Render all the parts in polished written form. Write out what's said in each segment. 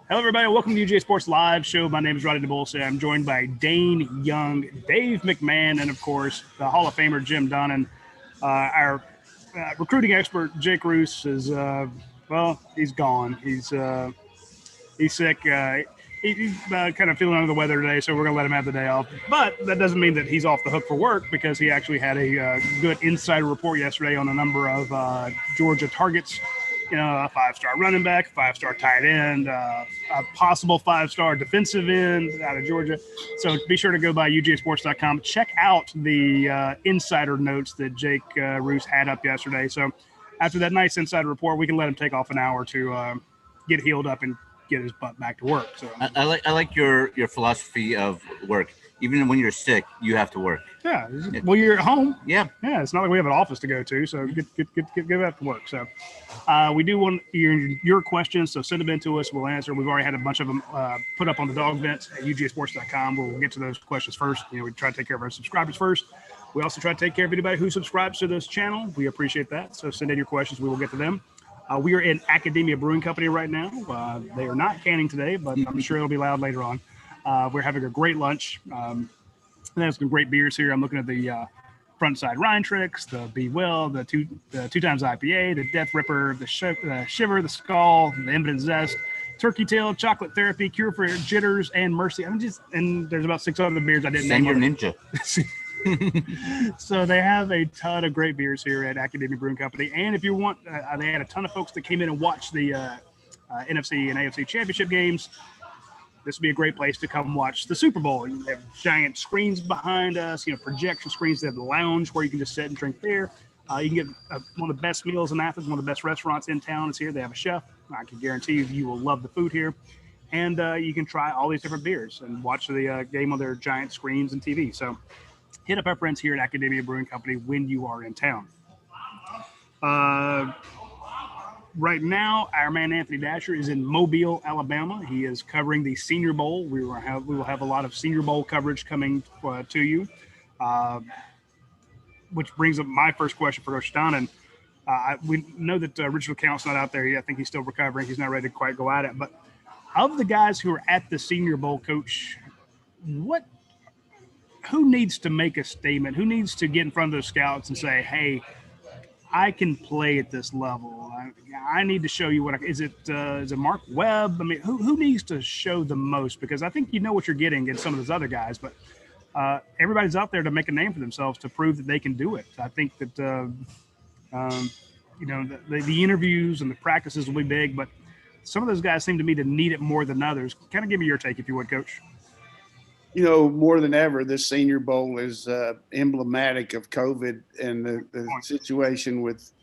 Hello, everybody. Welcome to UGA Sports Live Show. My name is Rodney DeBolse. I'm joined by Dane Young, Dave McMahon, and, of course, the Hall of Famer Jim Donnan. Our recruiting expert, Jake Roos, is, he's gone. He's sick. He's kind of feeling under the weather today, so we're going to let him have the day off. But that doesn't mean that he's off the hook for work, because he actually had a good insider report yesterday on a number of Georgia targets. You know, a 5-star running back, 5-star tight end, a possible 5-star defensive end out of Georgia. So be sure to go by UGASports.com. Check out the insider notes that Jake Roos had up yesterday. So after that nice insider report, we can let him take off an hour to get healed up and get his butt back to work. So I like your philosophy of work. Even when you're sick, you have to work. Yeah. Well, you're at home. Yeah. Yeah. It's not like we have an office to go to. So get back to work. So we do want your questions. So send them in to us. We'll answer. We've already had a bunch of them put up on the dog vents at UGAsports.com. We'll get to those questions first. You know, we try to take care of our subscribers first. We also try to take care of anybody who subscribes to this channel. We appreciate that. So send in your questions. We will get to them. We are in Academia Brewing Company right now. They are not canning today, but I'm sure it'll be loud later on. We're having a great lunch. They have some great beers here. I'm looking at the Frontside Rhine Tricks, the Be Well, the two times IPA, the Death Ripper, the Shiver, the Skull, the Impotent Zest, Turkey Tail, Chocolate Therapy, Cure for Jitters, and Mercy. And there's about 6 other beers I didn't name. Send your ninja. So they have a ton of great beers here at Academia Brewing Company. And if you want, they had a ton of folks that came in and watched the NFC and AFC championship games. This would be a great place to come watch the Super Bowl. They have giant screens behind us, projection screens. They have the lounge where you can just sit and drink beer. You can get one of the best meals in Athens. One of the best restaurants in town is here. They have a chef. I can guarantee you will love the food here. And you can try all these different beers and watch the game on their giant screens and TV. So hit up our friends here at Academia Brewing Company when you are in town. Right now, our man Anthony Dasher is in Mobile, Alabama. He is covering the Senior Bowl. We will have a lot of Senior Bowl coverage coming to you, which brings up my first question for Coach Donnan. We know that Richard LeCount's not out there yet. I think he's still recovering. He's not ready to quite go at it. But of the guys who are at the Senior Bowl, Coach, who needs to make a statement? Who needs to get in front of those scouts and say, hey, I can play at this level. I need to show you what is it Mark Webb? I mean, who needs to show the most? Because I think you know what you're getting against some of those other guys, but everybody's out there to make a name for themselves to prove that they can do it. I think that the interviews and the practices will be big, but some of those guys seem to me to need it more than others. Kind of give me your take, if you would, Coach. More than ever, this Senior Bowl is emblematic of COVID and the situation with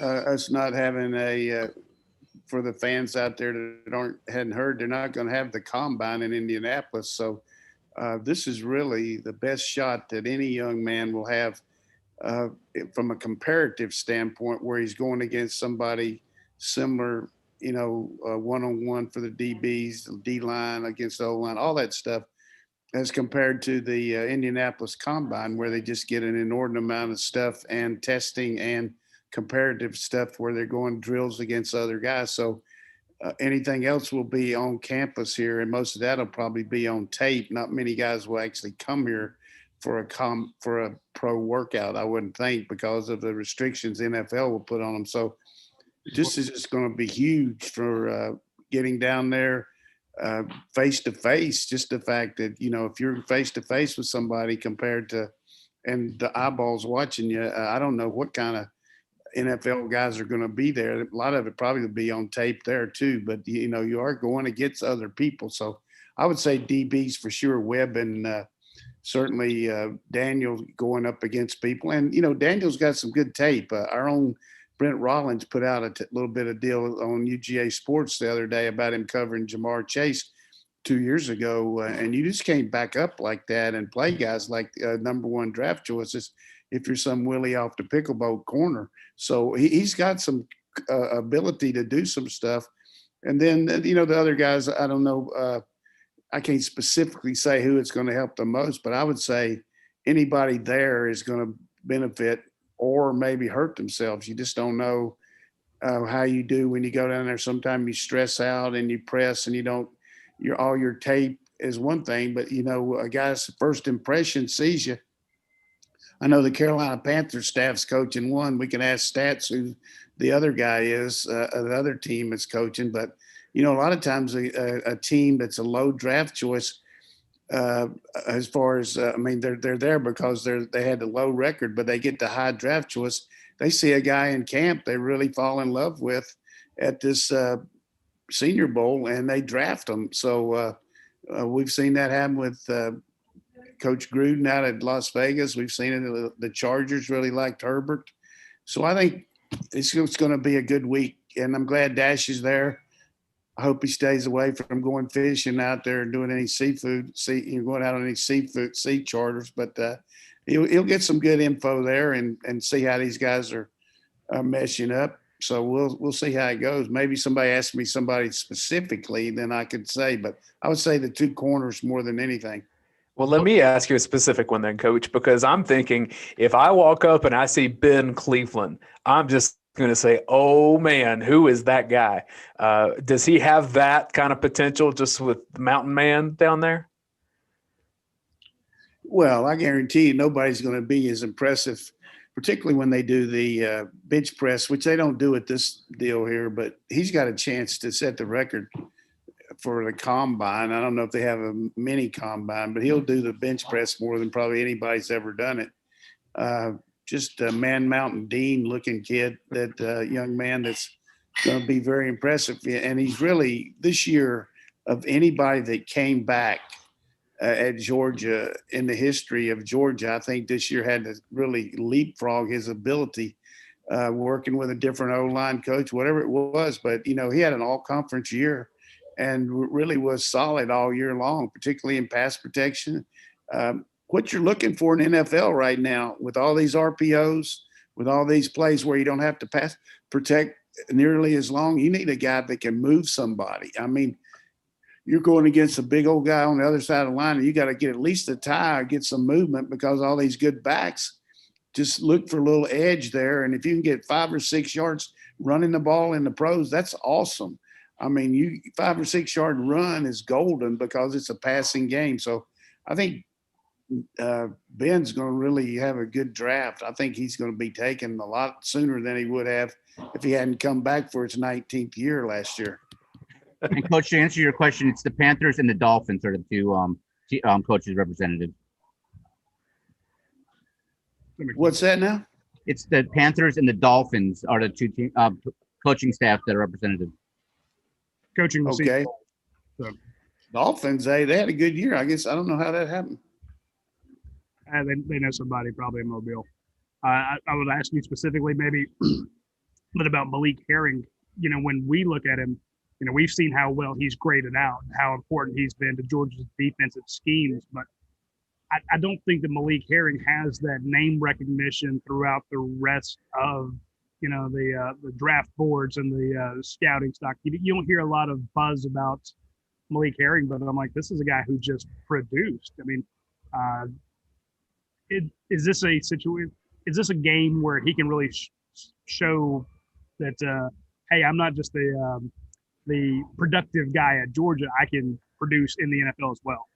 us not having for the fans out there that hadn't heard, they're not going to have the combine in Indianapolis. So this is really the best shot that any young man will have from a comparative standpoint, where he's going against somebody similar, one-on-one for the DBs, the D-line against the O-line, all that stuff, as compared to the Indianapolis Combine, where they just get an inordinate amount of stuff and testing and comparative stuff where they're going drills against other guys. So anything else will be on campus here, and most of that will probably be on tape. Not many guys will actually come here for a pro workout, I wouldn't think, because of the restrictions NFL will put on them. So this is just going to be huge for getting down there face to face. Just the fact that if you're face to face with somebody compared to, and the eyeballs watching you, I don't know what kind of NFL guys are going to be there. A lot of it probably will be on tape there too, but you are going against other people. So I would say DBs for sure, Webb and certainly Daniel going up against people. And Daniel's got some good tape. Our own Brent Rollins put out a little bit of deal on UGASports the other day about him covering Jamar Chase 2 years ago. And you just can't back up like that and play guys like number one draft choices if you're some Willie off the pickleball corner. So he's got some ability to do some stuff. And then, the other guys, I don't know, I can't specifically say who it's going to help the most, but I would say anybody there is going to benefit or maybe hurt themselves. You just don't know how you do when you go down there. Sometimes you stress out and you press and all your tape is one thing, but a guy's first impression sees you. I know the Carolina Panthers staff's coaching one. We can ask Stats who the other guy is, the other team is coaching. But, a lot of times a team that's a low draft choice, as far as, they're there because they had the low record, but they get the high draft choice. They see a guy in camp they really fall in love with at this Senior Bowl, and they draft them. So we've seen that happen with Coach Gruden out at Las Vegas. We've seen it. The Chargers really liked Herbert. So I think it's going to be a good week, and I'm glad Dash is there. I hope he stays away from going fishing out there and doing any going out on any sea charters. But he'll get some good info there and see how these guys are meshing up. So we'll see how it goes. Maybe somebody asks me somebody specifically, then I could say. But I would say the two corners more than anything. Well, let me ask you a specific one then, Coach, because I'm thinking if I walk up and I see Ben Cleveland, I'm just going to say, oh, man, who is that guy? Does he have that kind of potential just with the Mountain Man down there? Well, I guarantee you nobody's going to be as impressive, particularly when they do the bench press, which they don't do at this deal here, but he's got a chance to set the record for the combine. I don't know if they have a mini combine, but he'll do the bench press more than probably anybody's ever done it. Just a Man Mountain Dean looking kid, that young man that's going to be very impressive. And he's really, this year, of anybody that came back at Georgia in the history of Georgia, I think this year had to really leapfrog his ability working with a different O-line coach, whatever it was. But, he had an all-conference year and really was solid all year long, particularly in pass protection. What you're looking for in NFL right now with all these RPOs, with all these plays where you don't have to pass protect nearly as long, you need a guy that can move somebody. I mean, you're going against a big old guy on the other side of the line, and you got to get at least a tie or get some movement because all these good backs just look for a little edge there. And if you can get 5 or 6 yards running the ball in the pros, that's awesome. I mean, 5 or 6 yard run is golden because it's a passing game. So I think Ben's going to really have a good draft. I think he's going to be taken a lot sooner than he would have if he hadn't come back for his 19th year last year. And Coach, to answer your question, it's the Panthers and the Dolphins are the two coaches represented. What's that now? It's the Panthers and the Dolphins are the two coaching staff that are represented. Coaching. Okay. So. Dolphins, they had a good year. I guess I don't know how that happened. They know somebody probably in Mobile. I would ask you specifically maybe but about Malik Herring. When we look at him, we've seen how well he's graded out, how important he's been to Georgia's defensive schemes. But I don't think that Malik Herring has that name recognition throughout the rest of, the draft boards and the scouting stock. You don't hear a lot of buzz about Malik Herring, but I'm like, this is a guy who just produced. I mean, is this a situation? Is this a game where he can really show that, hey, I'm not just the productive guy at Georgia, I can produce in the NFL as well?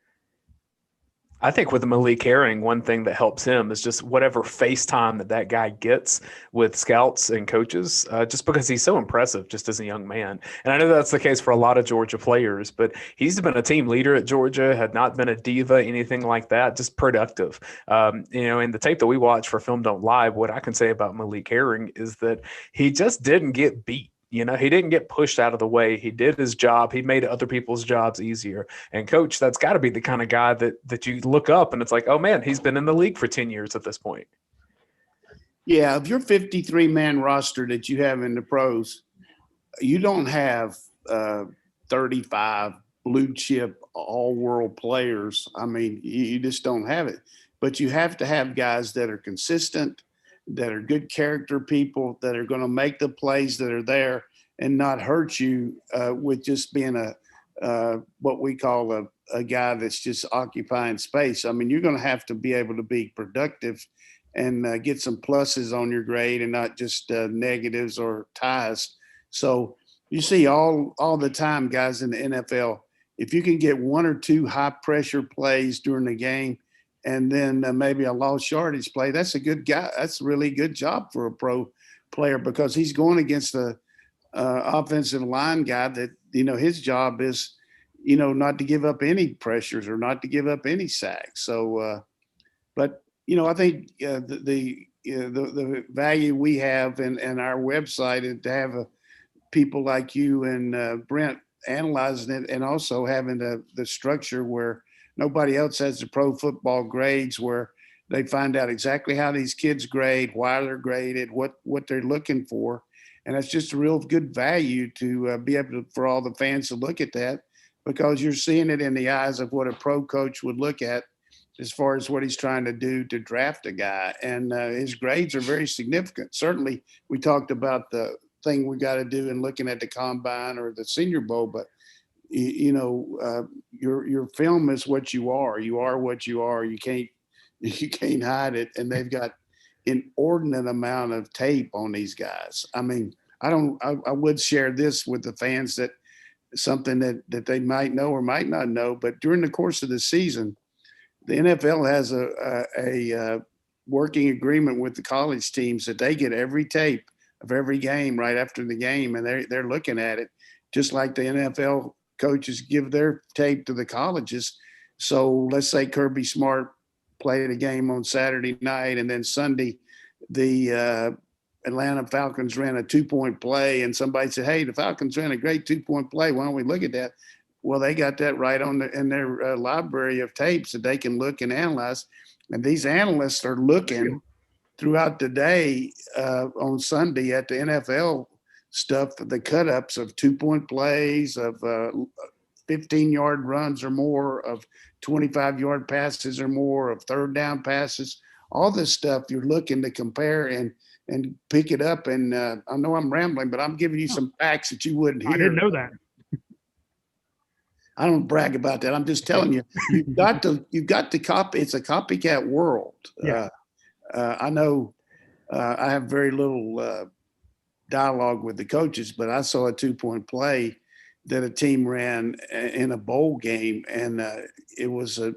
I think with Malik Herring, one thing that helps him is just whatever FaceTime that guy gets with scouts and coaches, just because he's so impressive just as a young man. And I know that's the case for a lot of Georgia players, but he's been a team leader at Georgia, had not been a diva, anything like that, just productive. In the tape that we watch for Film Don't Lie, what I can say about Malik Herring is that he just didn't get beat. He didn't get pushed out of the way. He did his job. He made other people's jobs easier. And, Coach, that's got to be the kind of guy that you look up and it's like, oh, man, he's been in the league for 10 years at this point. Yeah, of your 53-man roster that you have in the pros, you don't have 35 blue-chip all-world players. I mean, you just don't have it. But you have to have guys that are consistent, that are good character people, that are going to make the plays that are there and not hurt you with just being what we call a guy that's just occupying space. I mean, you're going to have to be able to be productive and get some pluses on your grade and not just negatives or ties. So you see all the time, guys, in the NFL, if you can get one or two high pressure plays during the game, and then maybe a lost yardage play, that's a good guy. That's a really good job for a pro player, because he's going against a offensive line guy that, his job is, not to give up any pressures or not to give up any sacks. So, but I think the value we have in our website is to have people like you and Brent analyzing it, and also having the structure where nobody else has the pro football grades, where they find out exactly how these kids grade, why they're graded, what they're looking for. And it's just a real good value to be able to, for all the fans to look at that, because you're seeing it in the eyes of what a pro coach would look at as far as what he's trying to do to draft a guy. And his grades are very significant. Certainly, we talked about the thing we got to do in looking at the combine or the Senior Bowl, but your film is what you are. You are what you are. You can't hide it. And they've got inordinate amount of tape on these guys. I mean, I would share this with the fans, that something that they might know or might not know, but during the course of the season, the NFL has a working agreement with the college teams that they get every tape of every game right after the game, and they're looking at it just like the NFL coaches give their tape to the colleges. So let's say Kirby Smart played a game on Saturday night, and then Sunday the Atlanta Falcons ran a 2-point play, and somebody said, hey, the Falcons ran a great 2-point play. Why don't we look at that? Well, they got that right in their library of tapes that they can look and analyze. And these analysts are looking throughout the day on Sunday at the NFL stuff, the cut-ups of 2-point plays, of 15-yard runs or more, of 25-yard passes or more, of third down passes. All this stuff you're looking to compare and pick it up. And I know I'm rambling, but I'm giving you some facts that you wouldn't hear. I didn't know that. I don't brag about that. I'm just telling you, you've got to copy. It's a copycat world. Yeah. I know I have very little dialogue with the coaches, but I saw a 2-point play that a team ran in a bowl game, and it was a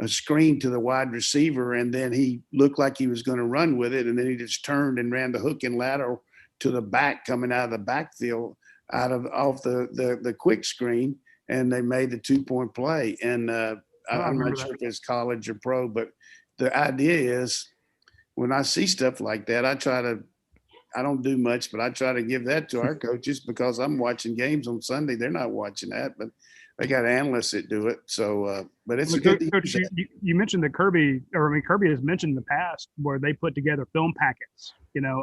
screen to the wide receiver, and then he looked like he was going to run with it, and then he just turned and ran the hook and lateral to the back, coming out of the backfield off the quick screen, and they made the 2-point play. And I'm not sure if it's college or pro, but the idea is, when I see stuff like that, I don't do much, but I try to give that to our coaches, because I'm watching games on Sunday. They're not watching that, but they got analysts that do it. So, but it's good. Coach, you mentioned that Kirby has mentioned in the past where they put together film packets,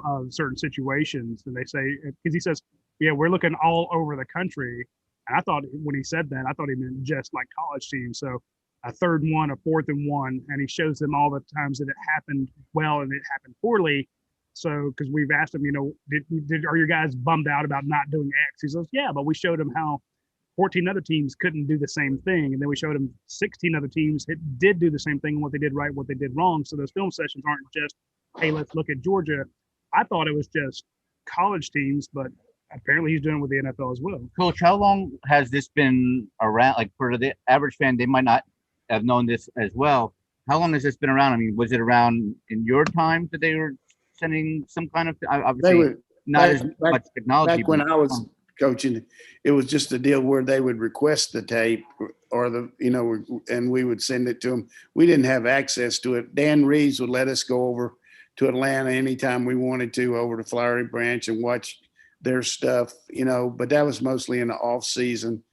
of certain situations, and they say, because he says, yeah, we're looking all over the country. And I thought, when he said that, I thought he meant just like college teams. So a 3rd and 1, a 4th and 1, and he shows them all the times that it happened well and it happened poorly. So, because we've asked him, are your guys bummed out about not doing X? He says, yeah, but we showed him how 14 other teams couldn't do the same thing. And then we showed him 16 other teams that did do the same thing, and what they did right, what they did wrong. So those film sessions aren't just, hey, let's look at Georgia. I thought it was just college teams, but apparently he's doing it with the NFL as well. Coach, how long has this been around? Like, for the average fan, they might not have known this as well. How long has this been around? I mean, was it around in your time that they were sending some kind of, obviously not as much technology? Back when I was coaching, it was just a deal where they would request the tape or and we would send it to them. We didn't have access to it. Dan Reeves would let us go over to Atlanta anytime we wanted to, over to Flowery Branch, and watch their stuff, but that was mostly in the off season,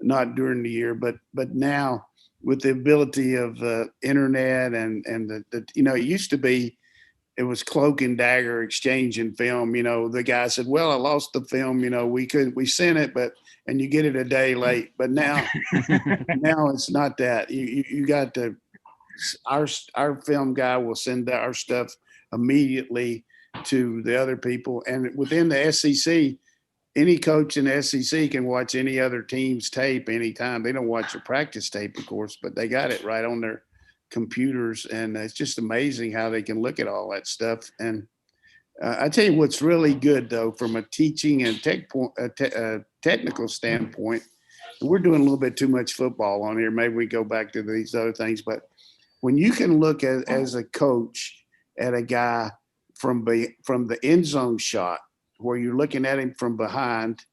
not during the year. But now, with the ability of the internet and the it used to be, it was cloak and dagger exchanging film. The guy said, well, I lost the film, we sent it, and you get it a day late. But now it's not that. You got our film guy will send our stuff immediately to the other people. And within the SEC, any coach in the SEC can watch any other team's tape anytime. They don't watch the practice tape, of course, but they got it right on their computers. And it's just amazing how they can look at all that stuff. And I tell you what's really good though, from a teaching and technical standpoint. We're doing a little bit too much football on here. Maybe we go back to these other things, but when you can look at as a coach at a guy from the end zone shot, where you're looking at him from behind,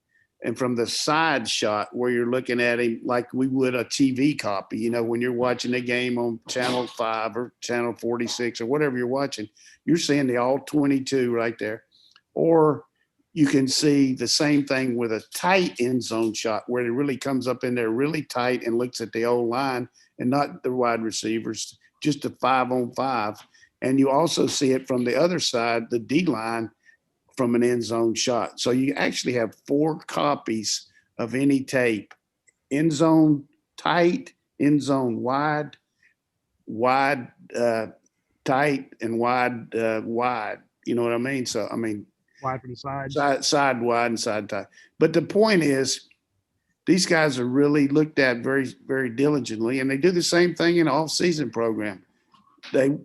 and from the side shot where you're looking at him like we would a TV copy, you know, when you're watching a game on channel 5 or channel 46 or whatever you're watching, you're seeing the all 22 right there. Or you can see the same thing with a tight end zone shot where it really comes up in there really tight and looks at the old line and not the wide receivers, just a 5-on-5. And you also see it from the other side, the D line, from an end zone shot. So you actually have 4 copies of any tape: end zone tight, end zone wide, tight, and wide. You know what I mean? So, I mean, Wide from the side. Side wide and side tight. But the point is, these guys are really looked at very, very diligently, and they do the same thing in an off-season program. They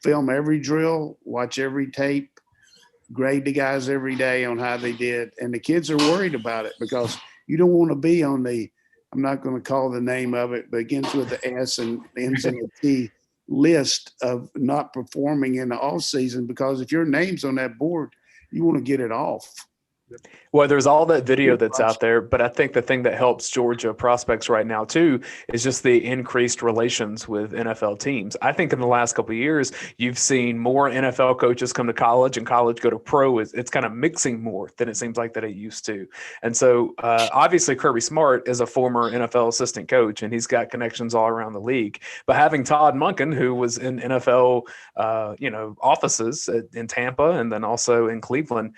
film every drill, watch every tape, grade the guys every day on how they did. And the kids are worried about it because you don't want to be on the, I'm not going to call the name of it, but begins with the S and ends in a T list of not performing in the off season, because if your name's on that board, you want to get it off. Well, there's all that video that's out there, but I think the thing that helps Georgia prospects right now too is just the increased relations with NFL teams. I think in the last couple of years, you've seen more NFL coaches come to college and college go to pro. It's kind of mixing more than it seems like that it used to. And so obviously Kirby Smart is a former NFL assistant coach, and he's got connections all around the league. But having Todd Monken, who was in NFL, offices in Tampa and then also in Cleveland,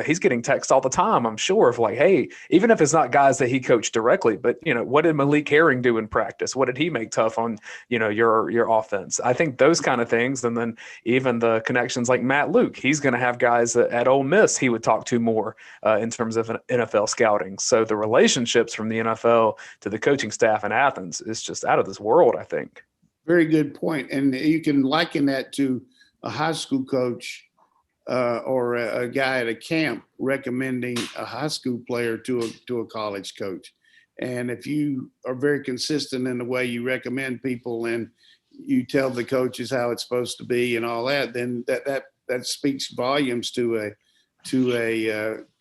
he's getting texts all the time, I'm sure, of like, hey, even if it's not guys that he coached directly, but what did Malik Herring do in practice? What did he make tough on, your offense? I think those kind of things. And then even the connections like Matt Luke, he's going to have guys at Ole Miss he would talk to more in terms of NFL scouting. So the relationships from the NFL to the coaching staff in Athens is just out of this world, I think. Very good point. And you can liken that to a high school coach or a guy at a camp recommending a high school player to a college coach. And if you are very consistent in the way you recommend people and you tell the coaches how it's supposed to be and all that, then that speaks volumes to a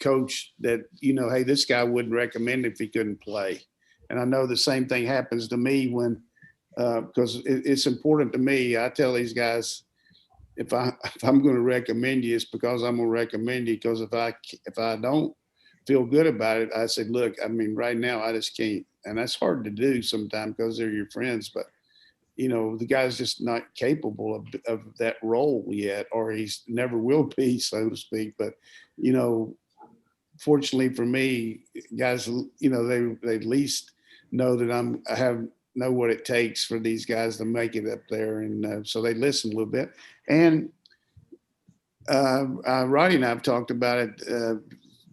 coach that, hey, this guy wouldn't recommend if he couldn't play. And I know the same thing happens to me when, because it's important to me. I tell these guys, if I'm going to recommend you, it's because I'm going to recommend you. Because if I don't feel good about it, I said, look, I mean, right now I just can't. And that's hard to do sometimes because they're your friends. But, the guy's just not capable of that role yet, or he's never will be, so to speak. But, fortunately for me, guys, they at least know that know what it takes for these guys to make it up there. And so they listen a little bit. And Roddy and I have talked about it,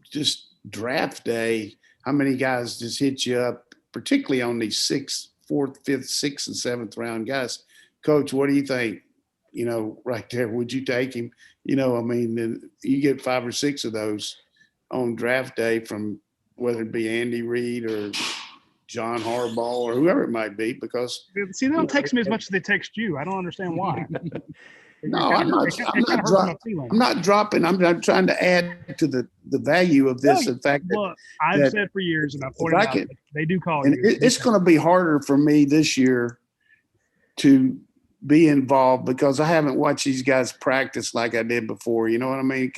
just draft day, how many guys just hit you up, particularly on these 4th, 5th, 6th, and 7th round guys. Coach, what do you think? Right there, would you take him? You get 5 or 6 of those on draft day from whether it be Andy Reid or John Harbaugh or whoever it might be, because see, they don't text me as much as they text you. I don't understand why. No, I'm not dropping. I'm trying to add to the value of this. In fact, I've said for years, and I pointed out that they do call you. It's going to be harder for me this year to be involved because I haven't watched these guys practice like I did before. You know what I mean?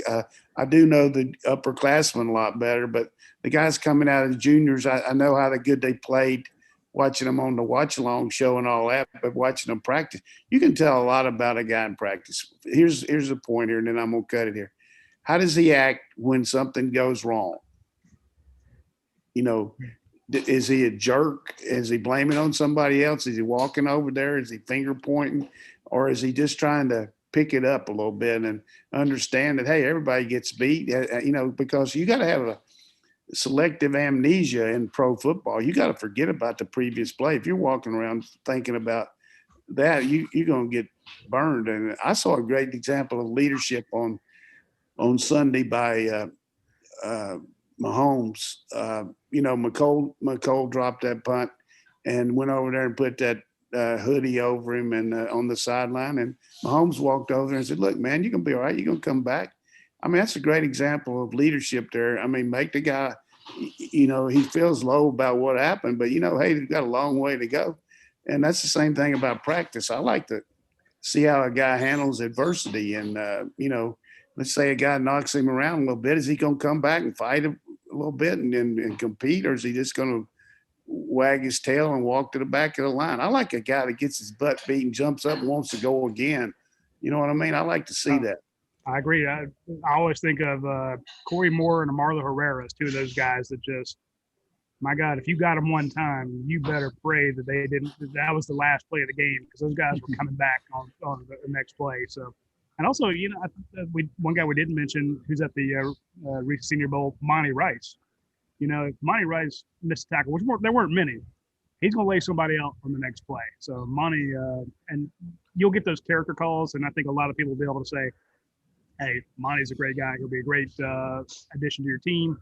I do know the upperclassmen a lot better, but the guys coming out of the juniors, I know how good they played, watching them on the watch-along show and all that, but watching them practice, you can tell a lot about a guy in practice. Here's the point here, and then I'm going to cut it here. How does he act when something goes wrong? Is he a jerk? Is he blaming on somebody else? Is he walking over there? Is he finger pointing? Or is he just trying to pick it up a little bit and understand that, hey, everybody gets beat, because you got to have a selective amnesia in pro football. You got to forget about the previous play. If you're walking around thinking about that, you're going to get burned. And I saw a great example of leadership on Sunday by Mahomes. McCole dropped that punt and went over there and put that hoodie over him and on the sideline. And Mahomes walked over there and said, "Look, man, you're going to be all right. You're going to come back." I mean, that's a great example of leadership there. I mean, make the guy, he feels low about what happened, but, hey, he's got a long way to go. And that's the same thing about practice. I like to see how a guy handles adversity. And, let's say a guy knocks him around a little bit. Is he going to come back and fight a little bit and compete, or is he just going to wag his tail and walk to the back of the line? I like a guy that gets his butt beat and jumps up and wants to go again. You know what I mean? I like to see that. I agree. I always think of Corey Moore and Marlo Herrera as two of those guys that just, my God, if you got them one time, you better pray that that was the last play of the game, because those guys were coming back on the next play. So, and also, one guy we didn't mention who's at the recent Senior Bowl, Monty Rice. If Monty Rice missed a tackle, there weren't many, he's going to lay somebody out on the next play. So Monty, and you'll get those character calls, and I think a lot of people will be able to say, "Hey, Monty's a great guy. He'll be a great addition to your team.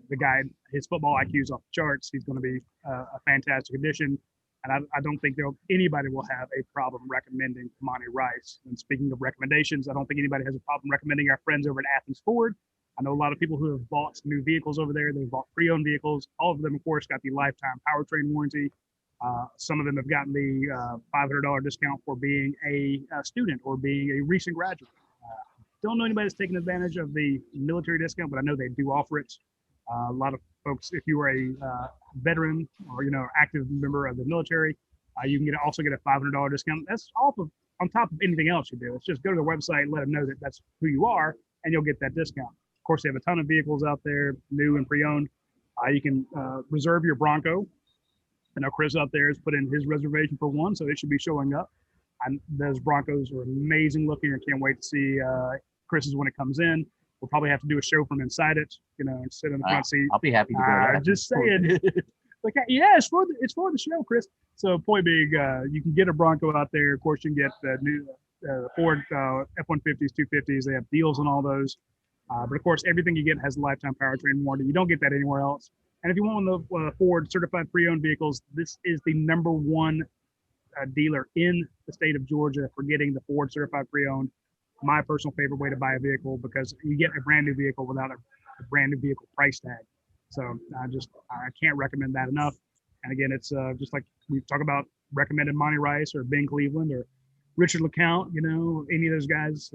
The guy, his football IQ is off the charts. He's going to be a fantastic addition." And I don't think anybody will have a problem recommending Monty Rice. And speaking of recommendations, I don't think anybody has a problem recommending our friends over at Athens Ford. I know a lot of people who have bought some new vehicles over there. They've bought pre-owned vehicles. All of them, of course, got the lifetime powertrain warranty. Some of them have gotten the $500 discount for being a student or being a recent graduate. Don't know anybody that's taken advantage of the military discount, but I know they do offer it. A lot of folks, if you are a veteran or active member of the military, you can also get a $500 discount. That's on top of anything else you do. It's just go to the website and let them know that that's who you are, and you'll get that discount. Of course, they have a ton of vehicles out there, new and pre-owned. You can reserve your Bronco. I know Chris out there has put in his reservation for one, so it should be showing up. And those Broncos are amazing looking. I can't wait to see Chris's when it comes in. We'll probably have to do a show from inside it, and sit in the front seat. I'll be happy to go there. Just saying. It's for the show, Chris. So point being, you can get a Bronco out there. Of course, you can get the new Ford F-150s, 250s. They have deals on all those. But of course, everything you get has a lifetime powertrain warranty. You don't get that anywhere else. And if you want one of the Ford certified pre-owned vehicles, this is the number one dealer in the state of Georgia for getting the Ford certified pre-owned. My personal favorite way to buy a vehicle, because you get a brand new vehicle without a brand new vehicle price tag. So I can't recommend that enough. And again, it's just like we talk about recommended Monty Rice or Ben Cleveland or Richard LeCount, any of those guys.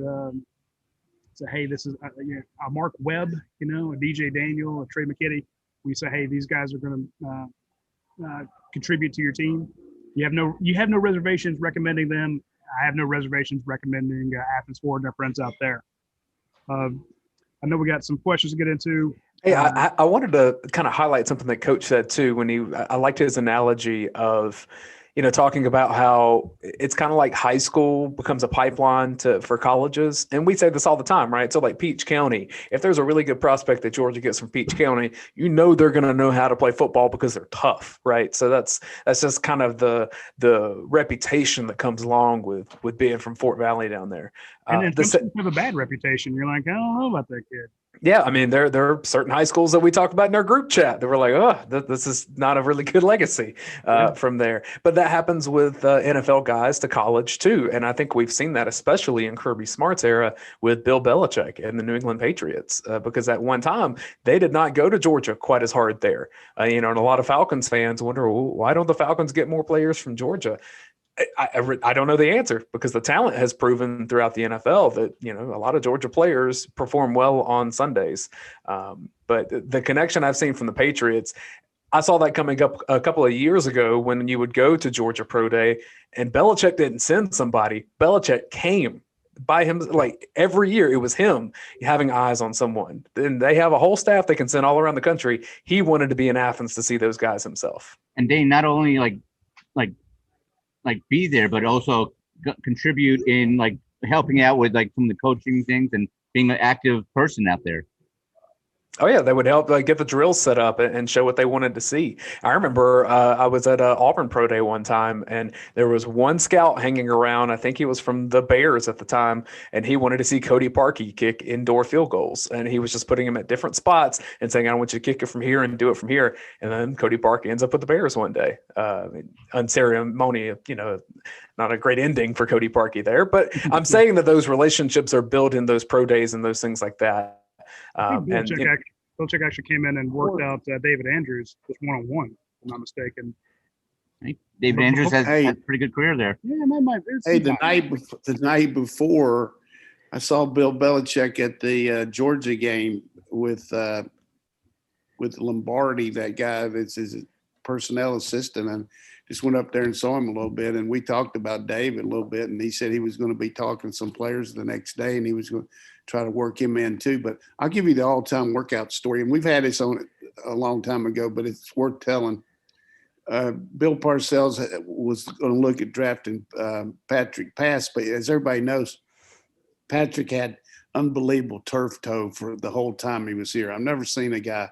Say, hey, this is a Mark Webb, a DJ Daniel, a Trey McKitty. We say, hey, these guys are going to contribute to your team. You have no reservations recommending them. I have no reservations recommending Athens Ford and our friends out there. I know we got some questions to get into. Hey, I wanted to kind of highlight something that Coach said too. I liked his analogy of, talking about how it's kind of like high school becomes a pipeline for colleges. And we say this all the time, right? So like Peach County, if there's a really good prospect that Georgia gets from Peach County, they're going to know how to play football because they're tough, right? So that's just kind of the reputation that comes along with being from Fort Valley down there. And then some have a bad reputation. You're like, I don't know about that kid. Yeah, there are certain high schools that we talked about in our group chat that were like, this is not a really good legacy from there. But that happens with NFL guys to college too. And I think we've seen that especially in Kirby Smart's era with Bill Belichick and the New England Patriots, because at one time they did not go to Georgia quite as hard there. And a lot of Falcons fans wonder, well, why don't the Falcons get more players from Georgia? I don't know the answer, because the talent has proven throughout the NFL that, a lot of Georgia players perform well on Sundays. But the connection I've seen from the Patriots, I saw that coming up a couple of years ago when you would go to Georgia Pro Day and Belichick didn't send somebody. Belichick came by him. Like every year it was him having eyes on someone. And they have a whole staff they can send all around the country. He wanted to be in Athens to see those guys himself. And they not only like be there, but also contribute in helping out with some of the coaching things and being an active person out there. Oh yeah, they would help get the drills set up and show what they wanted to see. I remember I was at Auburn Pro Day one time, and there was one scout hanging around. I think he was from the Bears at the time, and he wanted to see Cody Parkey kick indoor field goals, and he was just putting him at different spots and saying, "I want you to kick it from here and do it from here." And then Cody Parkey ends up with the Bears one day. Unceremonious, not a great ending for Cody Parkey there, but I'm saying that those relationships are built in those pro days and those things like that. I think Belichick actually came in and worked out David Andrews just one-on-one, if I'm not mistaken. David Andrews has had a pretty good career there. Yeah, the night before, I saw Bill Belichick at the Georgia game with Lombardi, that guy that's his personnel assistant, and just went up there and saw him a little bit, and we talked about David a little bit, and he said he was going to be talking to some players the next day, and he was going to try to work him in too. But I'll give you the all-time workout story, and we've had this on a long time ago, but it's worth telling. Bill Parcells was going to look at drafting Patrick Pass, but as everybody knows, Patrick had unbelievable turf toe for the whole time he was here. I've never seen a guy.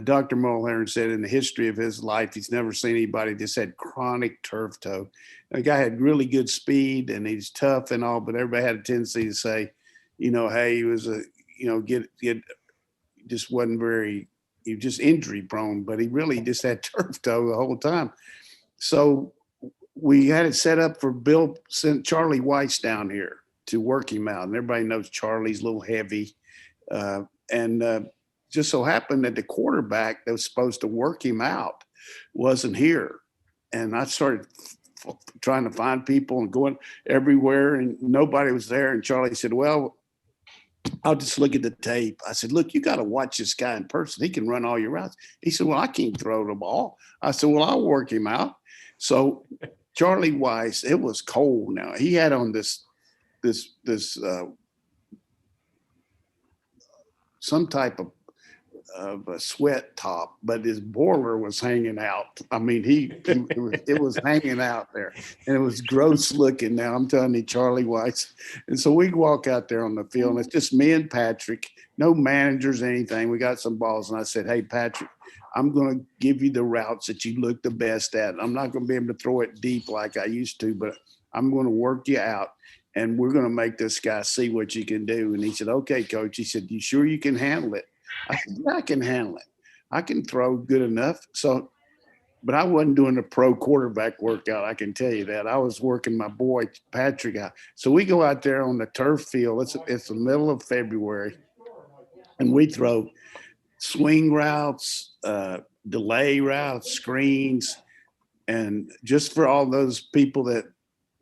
Dr. Mulhern said in the history of his life, he's never seen anybody just had chronic turf toe. The guy had really good speed and he's tough and all, but everybody had a tendency to say, hey, he was just wasn't very, he was just injury prone, but he really just had turf toe the whole time. So we had it set up for Bill sent Charlie Weiss down here to work him out. And everybody knows Charlie's a little heavy. Just so happened that the quarterback that was supposed to work him out wasn't here. And I started trying to find people and going everywhere, and nobody was there. And Charlie said, well, I'll just look at the tape. I said, look, you got to watch this guy in person. He can run all your routes. He said, well, I can't throw the ball. I said, well, I'll work him out. So Charlie Weiss, it was cold now. He had on this some type of a sweat top, but his boiler was hanging out. I mean, it was hanging out there, and it was gross looking. Now I'm telling you, Charlie Weiss. And so we walk out there on the field, and it's just me and Patrick, no managers, anything. We got some balls, and I said, hey, Patrick, I'm going to give you the routes that you look the best at. I'm not going to be able to throw it deep like I used to, but I'm going to work you out, and we're going to make this guy see what you can do. And he said, okay, coach. He said, you sure you can handle it? I said, yeah, I can handle it. I can throw good enough. So, but I wasn't doing a pro quarterback workout. I can tell you that. I was working my boy Patrick out. So we go out there on the turf field. It's the middle of February, and we throw swing routes, delay routes, screens, and just for all those people that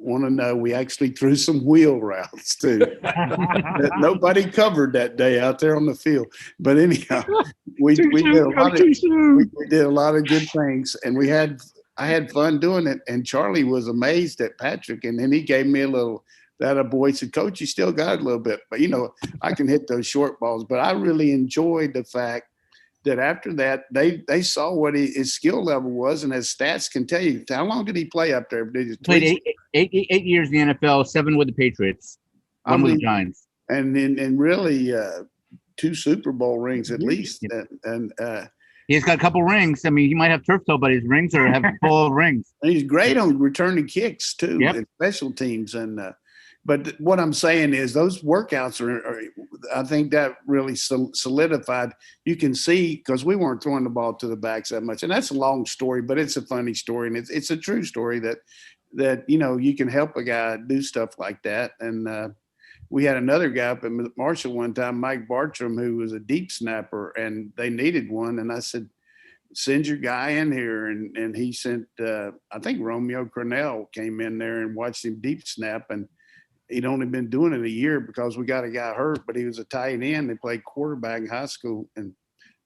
want to know, we actually threw some wheel routes too. That nobody covered that day out there on the field. But anyhow, we did a lot of good things, and I had fun doing it. And Charlie was amazed at Patrick, and then he gave me a little. That a boy said, Coach, you still got it a little bit, but I can hit those short balls. But I really enjoyed the fact that after that, they saw what his skill level was, and his stats can tell you. How long did he play up there? Did he played 8 years in the NFL, 7 with the Patriots, 1 with the Giants, and really 2 Super Bowl rings at least. Yeah. And he's got a couple rings. I mean, he might have turf toe, but his rings have full of rings. And he's great on returning kicks too, yep. And special teams. But what I'm saying is those workouts are I think that really solidified. You can see, because we weren't throwing the ball to the backs that much. And that's a long story, but it's a funny story. And it's a true story that you can help a guy do stuff like that. And we had another guy up at Marshall one time, Mike Bartram, who was a deep snapper, and they needed one. And I said, send your guy in here. And he sent, I think Romeo Cornell came in there and watched him deep snap. And he'd only been doing it a year because we got a guy hurt, but he was a tight end. They played quarterback in high school, and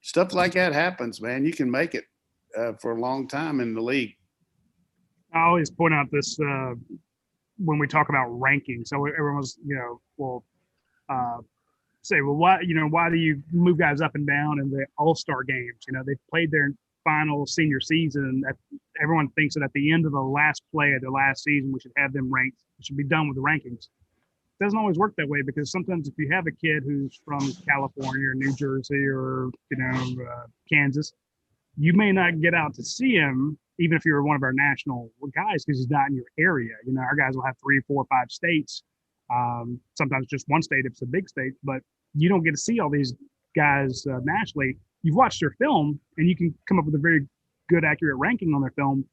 stuff like that happens, man. You can make it for a long time in the league. I always point out this when we talk about rankings. So everyone's, say, well, why do you move guys up and down in the All-Star games? They've played their final senior season. Everyone thinks that at the end of the last play of the last season, we should have them ranked. We should be done with the rankings. doesn't always work that way, because sometimes if you have a kid who's from California or New Jersey or Kansas, you may not get out to see him, even if you're one of our national guys, because he's not in your area. Our guys will have 3, 4, 5 states, sometimes just one state if it's a big state, but you don't get to see all these guys nationally. You've watched their film, and you can come up with a very good, accurate ranking on their film,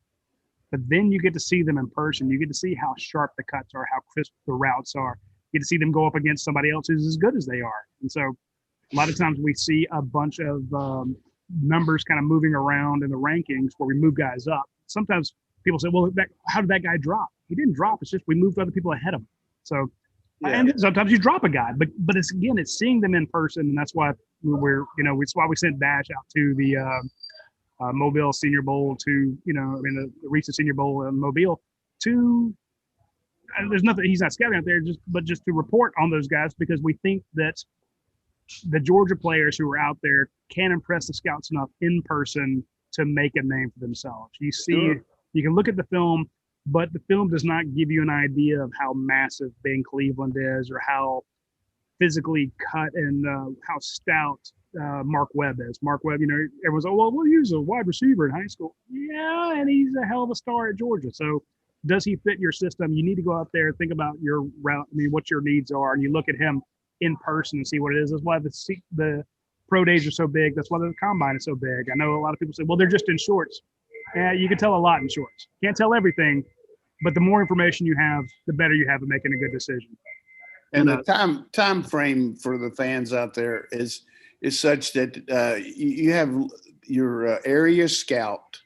but then you get to see them in person. You get to see how sharp the cuts are, how crisp the routes are. You get to see them go up against somebody else who's as good as they are. And so a lot of times we see a bunch of numbers kind of moving around in the rankings where we move guys up. Sometimes people say, well, how did that guy drop? He didn't drop. It's just we moved other people ahead of him. So, and sometimes you drop a guy, but it's seeing them in person. And that's why it's why we sent Dash out to the Mobile Senior Bowl, to the recent Senior Bowl in Mobile, to there's nothing, he's not scouting out there, just to report on those guys, because we think that the Georgia players who are out there can impress the scouts enough in person to make a name for themselves. You see, you can look at the film, but the film does not give you an idea of how massive Ben Cleveland is, or how physically cut and how stout Mark Webb is. Mark Webb, everyone's like, well, he was a wide receiver in high school. Yeah, and he's a hell of a star at Georgia. So does he fit your system? You need to go out there, think about your route, what your needs are, and you look at him in person and see what it is. That's why the pro days are so big. That's why the combine is so big. I know a lot of people say, well, they're just in shorts. Yeah, you can tell a lot in shorts. Can't tell everything, but the more information you have, the better you have at making a good decision. And the time frame for the fans out there is such that you have your area scout,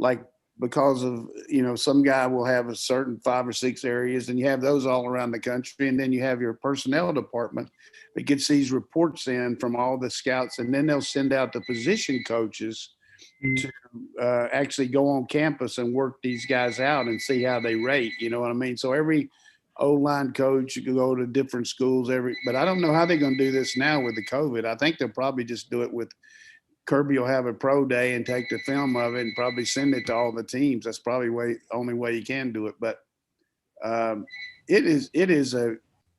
like, because of, some guy will have a certain 5 or 6 areas, and you have those all around the country. And then you have your personnel department that gets these reports in from all the scouts, and then they'll send out the position coaches to actually go on campus and work these guys out and see how they rate. You know what I mean? So every O-line coach, you can go to different schools but I don't know how they're going to do this now with the COVID. I think they'll probably just do it with Kirby will have a pro day and take the film of it and probably send it to all the teams. That's probably only way you can do it. But it is a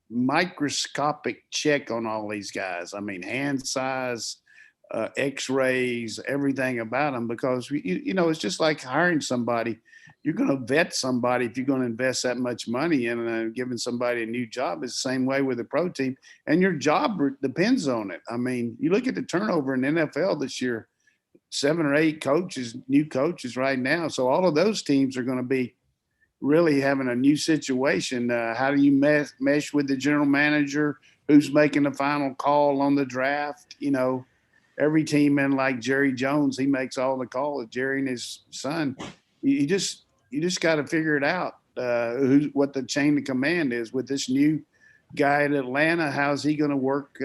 microscopic check on all these guys. I mean, hand size, X-rays, everything about them, because it's just like hiring somebody. You're going to vet somebody if you're going to invest that much money in giving somebody a new job. It's the same way with a pro team, and your job depends on it. I mean, you look at the turnover in the NFL this year, 7 or 8 new coaches right now. So all of those teams are going to be really having a new situation. How do you mesh with the general manager? Who's making the final call on the draft? Every team in, like Jerry Jones, he makes all the calls. Jerry and his son. You just got to figure it out, what the chain of command is with this new guy at Atlanta. How's he going to work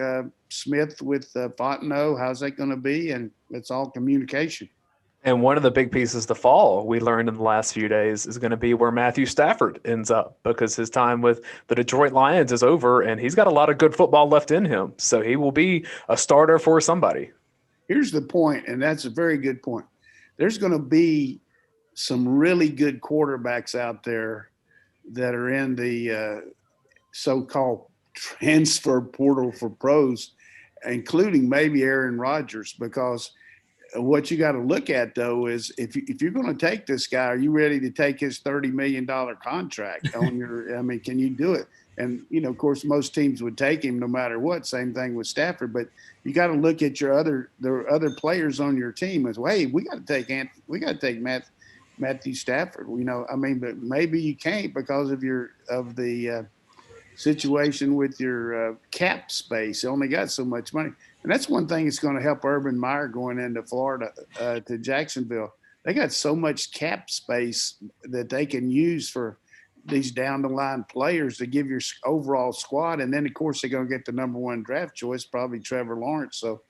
Smith with Fontenot? How's that going to be? And it's all communication. And one of the big pieces to fall, we learned in the last few days, is going to be where Matthew Stafford ends up, because his time with the Detroit Lions is over, and he's got a lot of good football left in him. So he will be a starter for somebody. Here's the point, and that's a very good point. There's going to be some really good quarterbacks out there that are in the so-called transfer portal for pros, including maybe Aaron Rodgers, because what you got to look at, though, is if you're going to take this guy, are you ready to take his $30 million contract on can you do it? And, of course, most teams would take him no matter what. Same thing with Stafford. But you got to look at the other players on your team as, well, hey, we got to take Matthew Stafford. But maybe you can't because of the situation with your cap space. You only got so much money. And that's one thing that's going to help Urban Meyer going into Florida to Jacksonville. They got so much cap space that they can use for these down the line players to give your overall squad. And then, of course, they're going to get the number 1 draft choice, probably Trevor Lawrence. So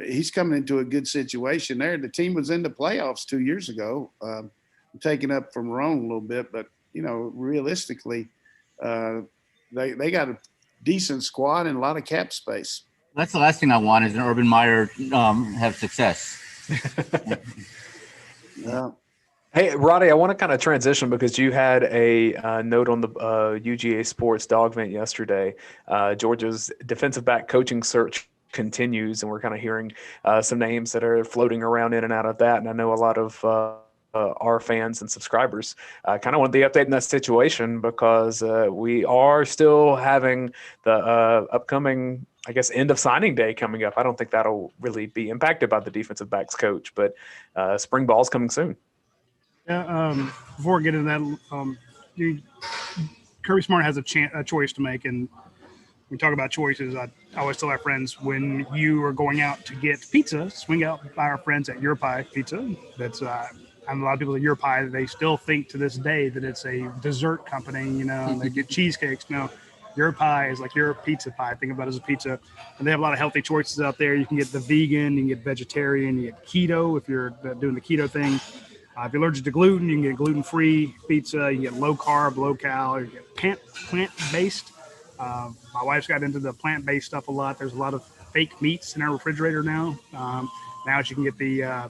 he's coming into a good situation there. The team was in the playoffs 2 years ago. Taking up from Rome a little bit, but, realistically, they got a decent squad and a lot of cap space. That's the last thing I want is an Urban Meyer have success. Hey, Roddy, I want to kind of transition because you had a note on the UGASports dog vent yesterday. Georgia's defensive back coaching search continues, and we're kind of hearing some names that are floating around in and out of that. And I know a lot of our fans and subscribers kind of want the update in that situation because we are still having the upcoming, I guess, end of signing day coming up. I don't think that'll really be impacted by the defensive backs coach, but spring ball's coming soon. Yeah, before we get into that, Kirby Smart has a choice to make, and when we talk about choices, I always tell our friends when you are going out to get pizza, swing out by our friends at Your Pie Pizza. That's and a lot of people at Your Pie, they still think to this day that it's a dessert company, and they get cheesecakes. No, Your Pie is like your pizza pie. Think about it as a pizza, and they have a lot of healthy choices out there. You can get the vegan, you can get vegetarian, you get keto if you're doing the keto thing. If you're allergic to gluten, you can get gluten-free pizza. You can get low-carb, low-cal. You can get plant-based. My wife's got into the plant-based stuff a lot. There's a lot of fake meats in our refrigerator now. Now she can get the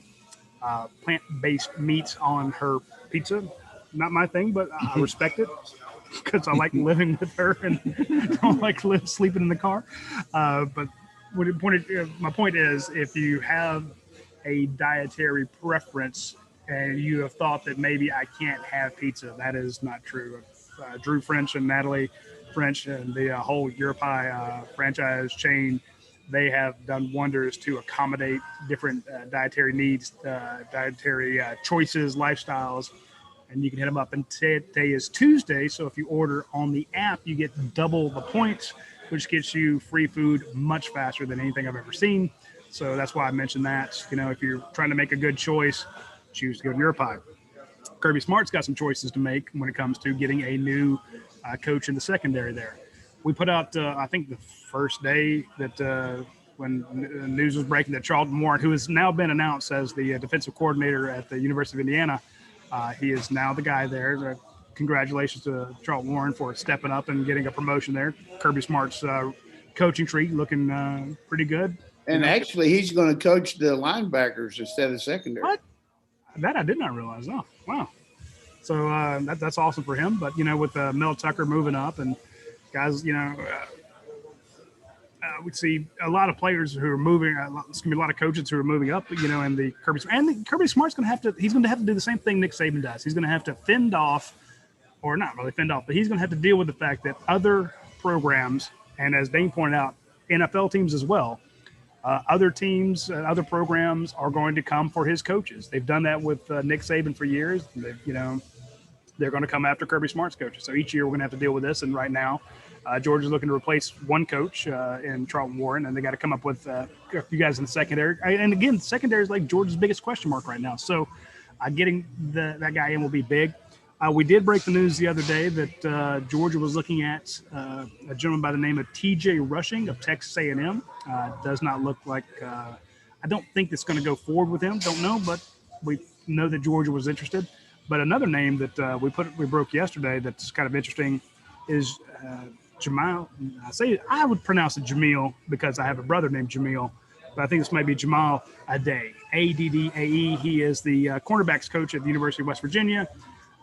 plant-based meats on her pizza. Not my thing, but I respect it because I like living with her and don't like sleeping in the car. But my point is, if you have a dietary preference and you have thought that maybe I can't have pizza, that is not true. Drew French and Natalie French and the whole Your Pie franchise chain, they have done wonders to accommodate different dietary needs, dietary choices, lifestyles, and you can hit them up. And today is Tuesday, so if you order on the app, you get double the points, which gets you free food much faster than anything I've ever seen. So that's why I mentioned that. If you're trying to make a good choice, choose to go to Your Pie. Kirby Smart's got some choices to make when it comes to getting a new coach in the secondary there. We put out, I think, the first day that when the news was breaking that Charlton Warren, who has now been announced as the defensive coordinator at the University of Indiana, he is now the guy there. Congratulations to Charlton Warren for stepping up and getting a promotion there. Kirby Smart's coaching tree looking pretty good. And actually, he's going to coach the linebackers instead of secondary. What? That I did not realize. Oh, wow. So that's awesome for him. But, with Mel Tucker moving up and guys, we see a lot of players who are moving. It's going to be a lot of coaches who are moving up, and the Kirby Smart's going to have to do the same thing Nick Saban does. He's going to have to fend off, or not really fend off, but he's going to have to deal with the fact that other programs, and as Dane pointed out, NFL teams as well, other teams, other programs are going to come for his coaches. They've done that with Nick Saban for years. They're going to come after Kirby Smart's coaches. So each year we're going to have to deal with this. And right now, Georgia's looking to replace one coach in Charlton Warren, and they got to come up with a few guys in the secondary. And again, secondary is like Georgia's biggest question mark right now. So getting that guy in will be big. We did break the news the other day that Georgia was looking at a gentleman by the name of T.J. Rushing of Texas A&M. Does not look like I don't think it's going to go forward with him. Don't know, but we know that Georgia was interested. But another name that we broke yesterday that's kind of interesting is Jamal. I would pronounce it Jamil because I have a brother named Jamil, but I think this might be Jamal Addae, Addae. He is the cornerbacks coach at the University of West Virginia.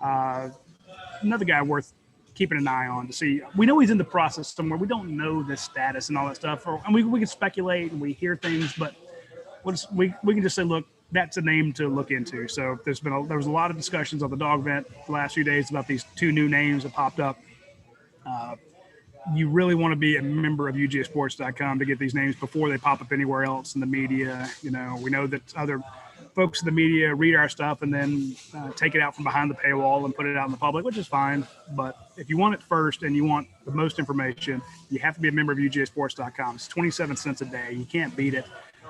Another guy worth keeping an eye on to see. We know he's in the process somewhere. We don't know the status and all that stuff, and we can speculate and we hear things, but we can just say, look, that's a name to look into. So there was a lot of discussions on the dog vent the last few days about these two new names that popped up. You really want to be a member of UGASports.com to get these names before they pop up anywhere else in the media. We know that other folks in the media read our stuff and then take it out from behind the paywall and put it out in the public, which is fine. But if you want it first and you want the most information, you have to be a member of UGASports.com. It's 27 cents a day. You can't beat it.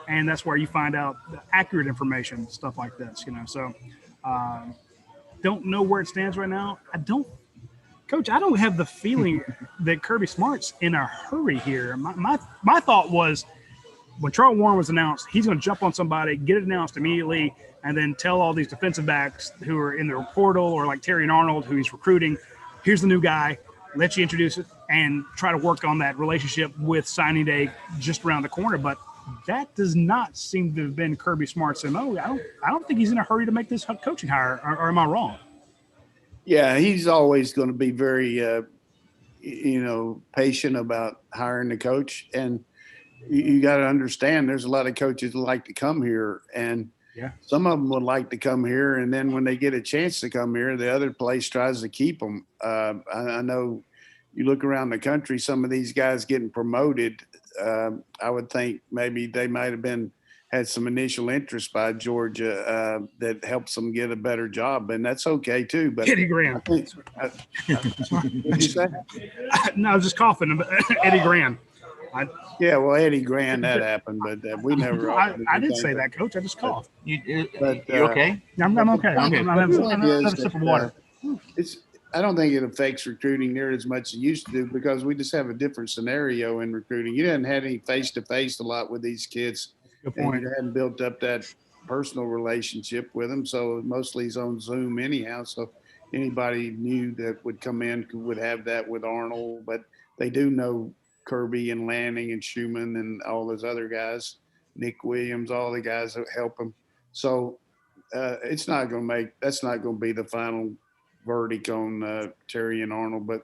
And that's where you find out the accurate information, stuff like this, So don't know where it stands right now. Coach, I don't have the feeling that Kirby Smart's in a hurry here. My thought was when Charlton Warren was announced, he's going to jump on somebody, get it announced immediately, and then tell all these defensive backs who are in the portal or like Terry and Arnold, who he's recruiting, here's the new guy, let you introduce it, and try to work on that relationship with signing day just around the corner. But that does not seem to have been Kirby Smart's MO. I don't think he's in a hurry to make this coaching hire, or am I wrong? Yeah, he's always going to be very, patient about hiring the coach. And you got to understand, there's a lot of coaches that like to come here, and some of them would like to come here. And then when they get a chance to come here, the other place tries to keep them. I know you look around the country, some of these guys getting promoted. I would think maybe they might have had some initial interest by Georgia that helps them get a better job, and that's okay too. But Eddie Graham. What'd you say? No, I was just coughing. Eddie Graham. Well, Eddie Graham, that happened, but we never. I didn't say that, Coach. I just coughed. You okay? I'm okay. I'm having a sip of water. I don't think it affects recruiting near as much as it used to do, because we just have a different scenario in recruiting. You didn't have any face-to-face a lot with these kids. Good point. And you hadn't built up that personal relationship with them, so mostly he's on Zoom anyhow. So anybody new that would come in would have that with Arnold, but they do know Kirby and Lanning and Schumann and all those other guys, Nick Williams, all the guys that help them. So that's not going to be the final verdict on Terry and Arnold. But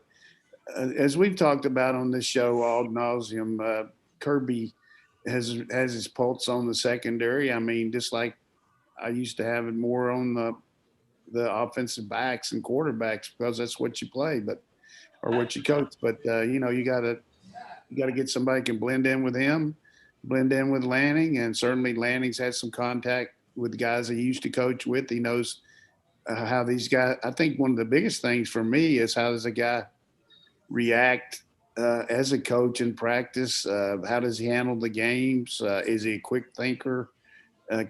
as we've talked about on this show ad nauseum, Kirby has his pulse on the secondary. I mean, just like I used to have it more on the offensive backs and quarterbacks, because that's what you play, or what you coach. But you got to get somebody who can blend in with him, blend in with Lanning, and certainly Lanning's had some contact with the guys he used to coach with. He knows how these guys. I think one of the biggest things for me is, how does a guy react as a coach in practice? How does he handle the games? Is he a quick thinker?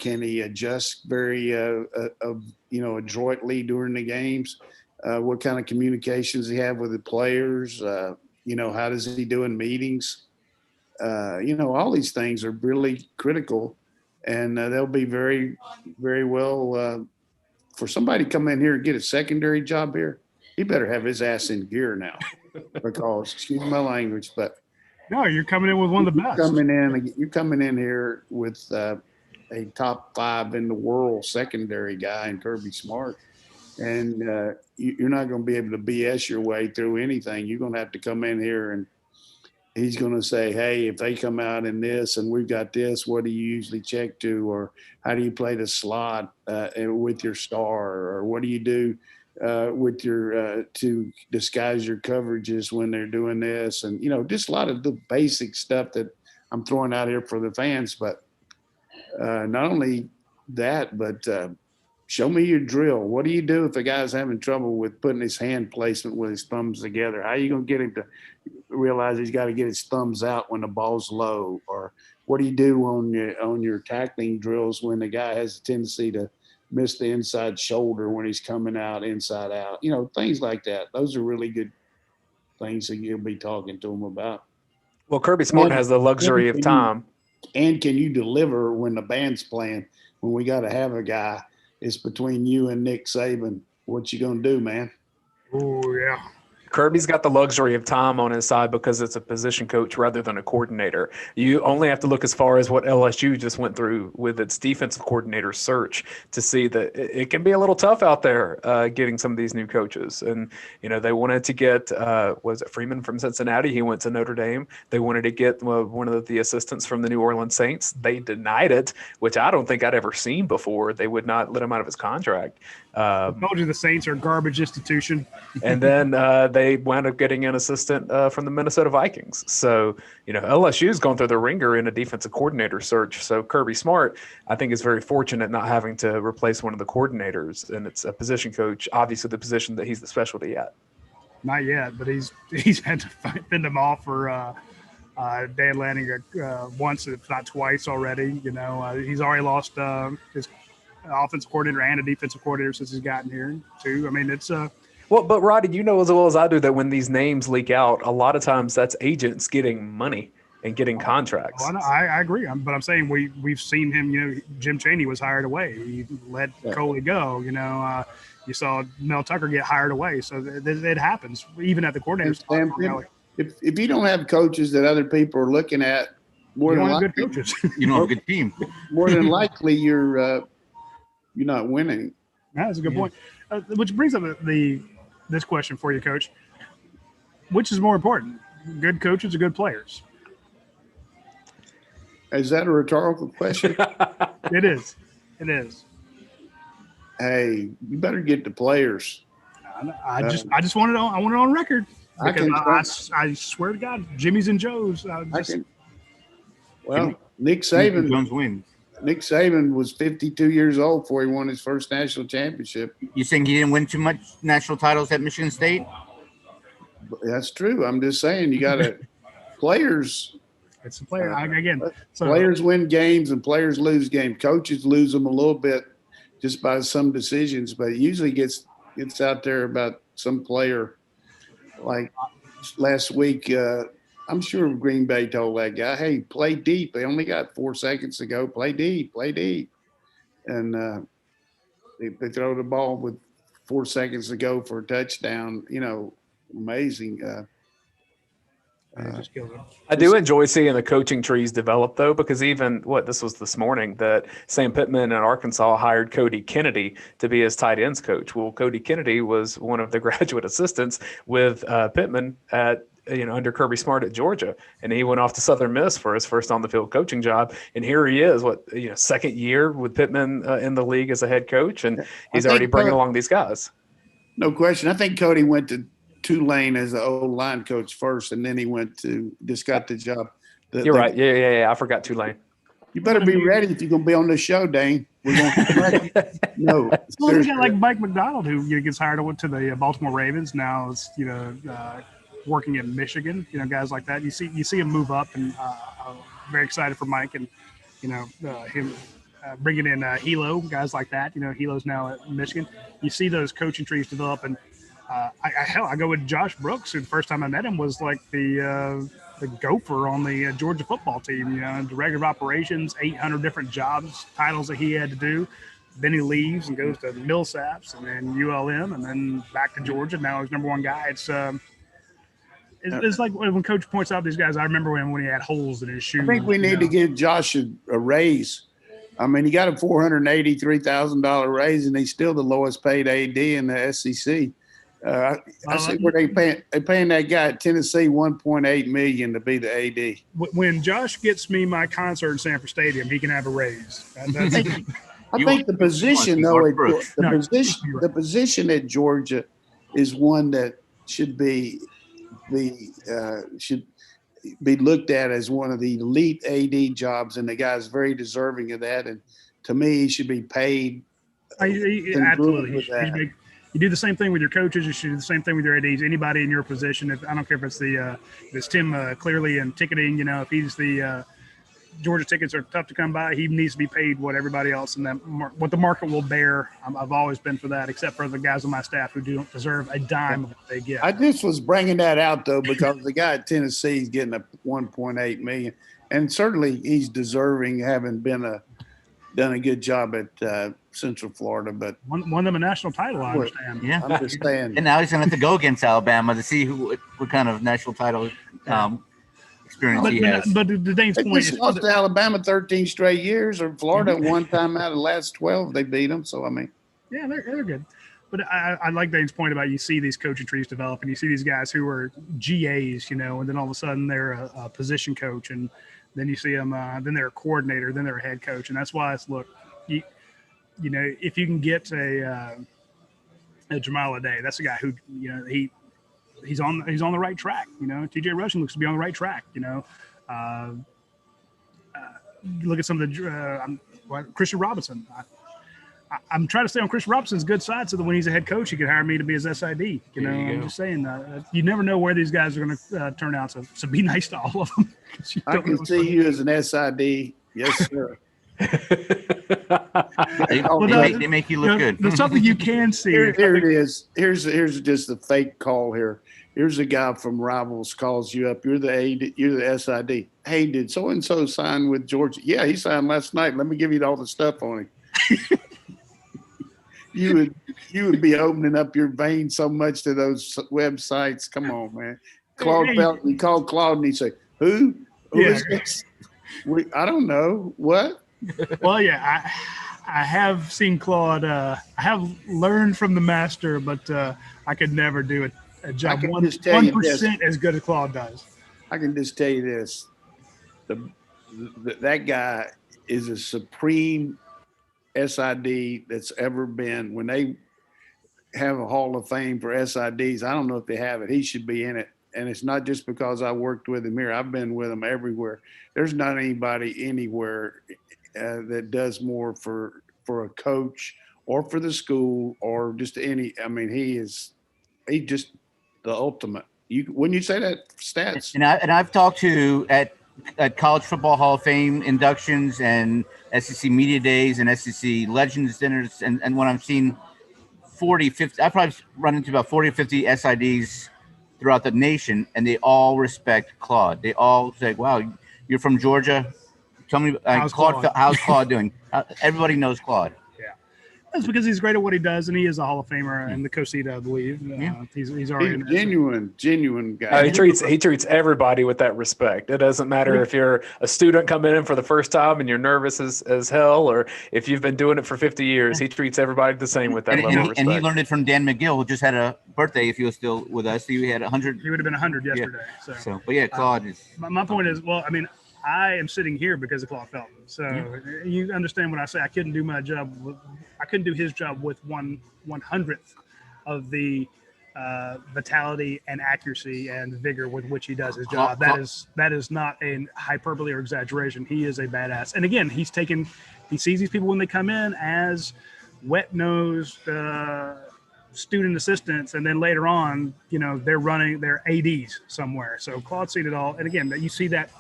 Can he adjust very adroitly during the games? What kind of communications he have with the players? How does he do in meetings? All these things are really critical, and they'll be very, very well for somebody to come in here and get a secondary job here. He better have his ass in gear now, because excuse my language, but no, you're coming in with one of the best. You're coming in here with a top 5 in the world secondary guy in Kirby Smart. And you're not going to be able to BS your way through anything. You're going to have to come in here, and he's going to say, hey, if they come out in this and we've got this, what do you usually check to? Or how do you play the slot with your star? Or what do you do with your to disguise your coverages when they're doing this? And, just a lot of the basic stuff that I'm throwing out here for the fans. But not only that, but show me your drill. What do you do if a guy's having trouble with putting his hand placement with his thumbs together? How are you going to get him to realize he's got to get his thumbs out when the ball's low? Or what do you do on your tackling drills when the guy has a tendency to miss the inside shoulder when he's coming out inside out? Things like that. Those are really good things that you'll be talking to him about. Well, Kirby Smart has the luxury of time. And can you deliver when the band's playing? When we got to have a guy, it's between you and Nick Saban. What you gonna do, man? Oh yeah. Kirby's got the luxury of time on his side because it's a position coach rather than a coordinator. You only have to look as far as what LSU just went through with its defensive coordinator search to see that it can be a little tough out there getting some of these new coaches. And, they wanted to get, was it Freeman from Cincinnati? He went to Notre Dame. They wanted to get one of the assistants from the New Orleans Saints. They denied it, which I don't think I'd ever seen before. They would not let him out of his contract. I told you the Saints are a garbage institution. And then they wound up getting an assistant from the Minnesota Vikings. So, LSU's gone through the ringer in a defensive coordinator search. So Kirby Smart, I think, is very fortunate not having to replace one of the coordinators. And it's a position coach, obviously the position that he's the specialty at. Not yet, but he's had to fend him off for Dan Lanning once, if not twice already. He's already lost his offensive coordinator and a defensive coordinator since he's gotten here too. I mean, it's well, but Roddy, as well as I do that when these names leak out, a lot of times that's agents getting money and getting contracts. Well, I agree, but I'm saying we've seen him. Jim Chaney was hired away. He let Coley go. You saw Mel Tucker get hired away. So it happens even at the coordinator spot. If you don't have coaches that other people are looking at more You than want good likely, coaches. You know, a good team. more than likely you're not winning. That's a good point. Which brings up this question for you, Coach. Which is more important, good coaches or good players? Is that a rhetorical question? It is. It is. Hey, you better get the players. I just want it on. I want it on record I because can. I swear to God, Jimmy's and Joe's. I can. Well, Nick Jones Saban. wins. Nick Saban was 52 years old before he won his first national championship. You saying he didn't win too much national titles at Michigan State? That's true. I'm just saying you got to players. It's a player. Players win games and players lose games. Coaches lose them a little bit just by some decisions, but it usually gets out there about some player. Like last week, I'm sure Green Bay told that guy, "Hey, play deep. They only got 4 seconds to go. Play deep, and they throw the ball with 4 seconds to go for a touchdown. Amazing. just kills him. I do enjoy seeing the coaching trees develop, though, because this was this morning that Sam Pittman in Arkansas hired Cody Kennedy to be his tight ends coach. Well, Cody Kennedy was one of the graduate assistants with Pittman at under Kirby Smart at Georgia, and he went off to Southern Miss for his first on the field coaching job. And here he is, second year with Pittman in the league as a head coach, and he's already bringing along these guys. No question. I think Cody went to Tulane as the O-line coach first, and then he just got the job. You're right. Yeah. I forgot Tulane. You better be ready if you're going to be on the show, Dane. We're going to No. Well, we got like Mike McDonald, who gets hired to the Baltimore Ravens. Now is working in Michigan. Guys like that. You see him move up, and I'm very excited for Mike and him bringing in Hilo, guys like that. Hilo's now at Michigan. You see those coaching trees develop, and I go with Josh Brooks, who the first time I met him was like the gopher on the Georgia football team, director of operations, 800 different titles that he had to do. Then he leaves and goes to Millsaps and then ULM and then back to Georgia. Now he's number one guy. It's like when Coach points out these guys, I remember when he had holes in his shoes. I think we need to give Josh a raise. I mean, he got a $483,000 raise, and he's still the lowest paid AD in the SEC. I see where they paying that guy at Tennessee $1.8 million to be the AD. When Josh gets me my concert in Sanford Stadium, he can have a raise. I think the position, though, the position at Georgia is one that should be looked at as one of the elite AD jobs, and the guy's very deserving of that. And to me, he should be paid. Absolutely. You do the same thing with your coaches. You should do the same thing with your ADs. Anybody in your position, I don't care if it's Tim Clearly in ticketing. If he's the Georgia tickets are tough to come by, he needs to be paid what everybody else and what the market will bear. I've always been for that, except for the guys on my staff who don't deserve a dime of what they get. I just was bringing that out though because the guy at Tennessee is getting a $1.8 million, and certainly he's deserving, having done a good job at Central Florida, but won them a national title. I understand. Yeah, I'm just saying. And now he's going to have to go against Alabama to see what kind of national title experience he has. But the Dane's point is, lost to Alabama 13 straight years, or Florida one time out of the last 12 they beat them. So I mean, yeah, they're good. But I like Dane's point about you see these coaching trees develop, and you see these guys who are GAs, and then all of a sudden they're a position coach, and then you see them, then they're a coordinator, then they're a head coach, and that's why it's if you can get a Jamal Aday, that's a guy who he's on the right track. TJ Rushing looks to be on the right track. Look at some of the Christian Robinson. I'm trying to stay on Chris Robinson's good side so that when he's a head coach, he can hire me to be his SID. I'm just saying, you never know where these guys are going to turn out. So be nice to all of them. I can see you as an SID. Yes, sir. They make you look good. There's something you can see. Here it is. Here's just a fake call here. Here's a guy from Rivals calls you up. You're the SID. Hey, did so-and-so sign with Georgia? Yeah, he signed last night. Let me give you all the stuff on him. You would be opening up your veins so much to those websites. Come on, man. Claude Felton, he called Claude and he said, Who is this? I don't know what. Well, yeah, I have seen Claude. I have learned from the master, but I could never do a job can 1% as good as Claude does. I can just tell you this: that guy is a supreme SID that's ever been. When they have a Hall of Fame for SIDs, I don't know if they have it. He should be in it. And it's not just because I worked with him here. I've been with him everywhere. There's not anybody anywhere that does more for a coach or for the school or just any. I mean, he's just the ultimate. When you say that stats, and I've talked to at College Football Hall of Fame inductions and SEC Media Days and SEC Legends Dinners, and when I've seen 40, 50, I probably run into about 40 or 50 SIDs throughout the nation, and they all respect Claude. They all say, wow, you're from Georgia. Tell me, how's Claude doing? Everybody knows Claude. Yeah. That's because he's great at what he does, and he is a Hall of Famer and the COSITA, I believe. He's already genuine guy. He treats everybody with that respect. It doesn't matter if you're a student coming in for the first time and you're nervous as hell, or if you've been doing it for 50 years. He treats everybody the same with that level of respect. And he learned it from Dan McGill, who just had a birthday. If he was still with us, he had 100. He would have been 100 yesterday. Yeah. So, but yeah, Claude is. My point is, well, I mean, I am sitting here because of Claude Felton. So you understand when I say I couldn't do my job. I couldn't do his job with 1/100th of the vitality and accuracy and vigor with which he does his job. That is not a hyperbole or exaggeration. He is a badass. And again, he sees these people when they come in as wet-nosed student assistants, and then later on, they're running their ADs somewhere. So Claude's seen it all. And again, you see that.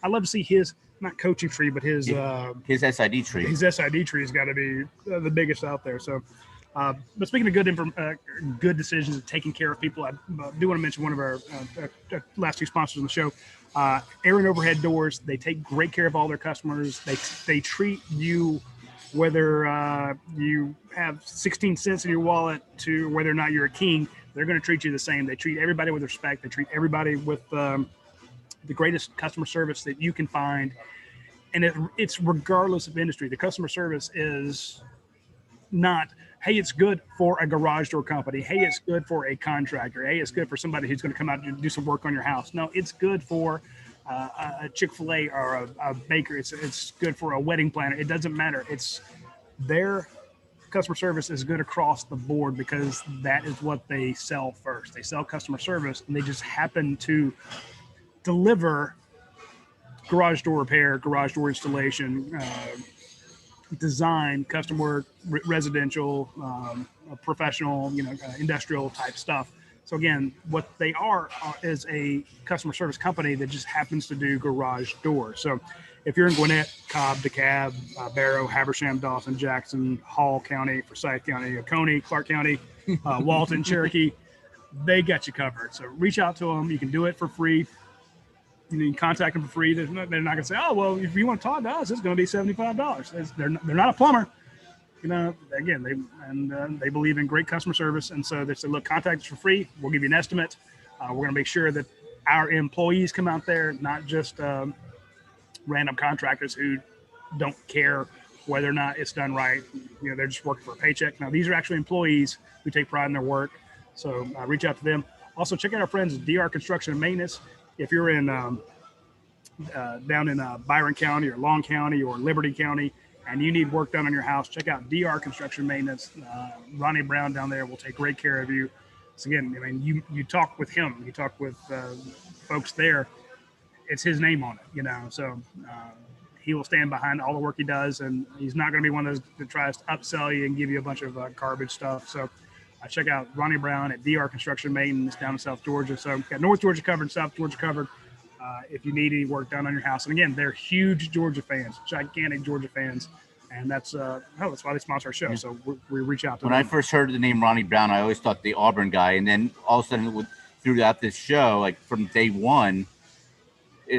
I love to see his not coaching tree, but his SID tree. His SID tree has got to be the biggest out there. So, but speaking of good decisions and taking care of people, I do want to mention one of our last two sponsors on the show, Air and Overhead Doors. They take great care of all their customers. They treat you, whether you have 16 cents in your wallet to whether or not you're a king. They're going to treat you the same. They treat everybody with respect. They treat everybody with the greatest customer service that you can find. And it's regardless of industry. The customer service is not, hey, it's good for a garage door company. Hey, it's good for a contractor. Hey, it's good for somebody who's going to come out and do some work on your house. No, it's good for a Chick-fil-A or a baker. It's good for a wedding planner. It doesn't matter. It's their customer service is good across the board because that is what they sell first. They sell customer service, and they just happen to deliver garage door repair, garage door installation, design, custom work, residential, professional, industrial type stuff. So again, what they are is a customer service company that just happens to do garage doors. So if you're in Gwinnett, Cobb, DeKalb, Barrow, Habersham, Dawson, Jackson, Hall County, Forsyth County, Oconee, Clark County, Walton, Cherokee, they got you covered. So reach out to them. You can do it for free. You can contact them for free. They're not going to say, oh, well, if you want to talk to us, it's going to be $75. They're not a plumber. Again, they believe in great customer service. And so they say, look, contact us for free. We'll give you an estimate. We're going to make sure that our employees come out there, not just random contractors who don't care whether or not it's done right. They're just working for a paycheck. Now, these are actually employees who take pride in their work. So reach out to them. Also, check out our friends at DR Construction and Maintenance. If you're in down in Byron County or Long County or Liberty County and you need work done on your house, check out DR Construction Maintenance. Ronnie Brown down there will take great care of you. So again, I mean, you talk with him, you talk with folks there. It's his name on it, So he will stand behind all the work he does, and he's not going to be one of those that tries to upsell you and give you a bunch of garbage stuff. So check out Ronnie Brown at DR Construction Maintenance down in South Georgia. So we've got North Georgia covered, South Georgia covered. If you need any work done on your house. And again, they're huge Georgia fans, gigantic Georgia fans. And that's why they sponsor our show. So we reach out to them. When I first heard the name Ronnie Brown, I always thought the Auburn guy. And then all of a sudden throughout this show, like from day one,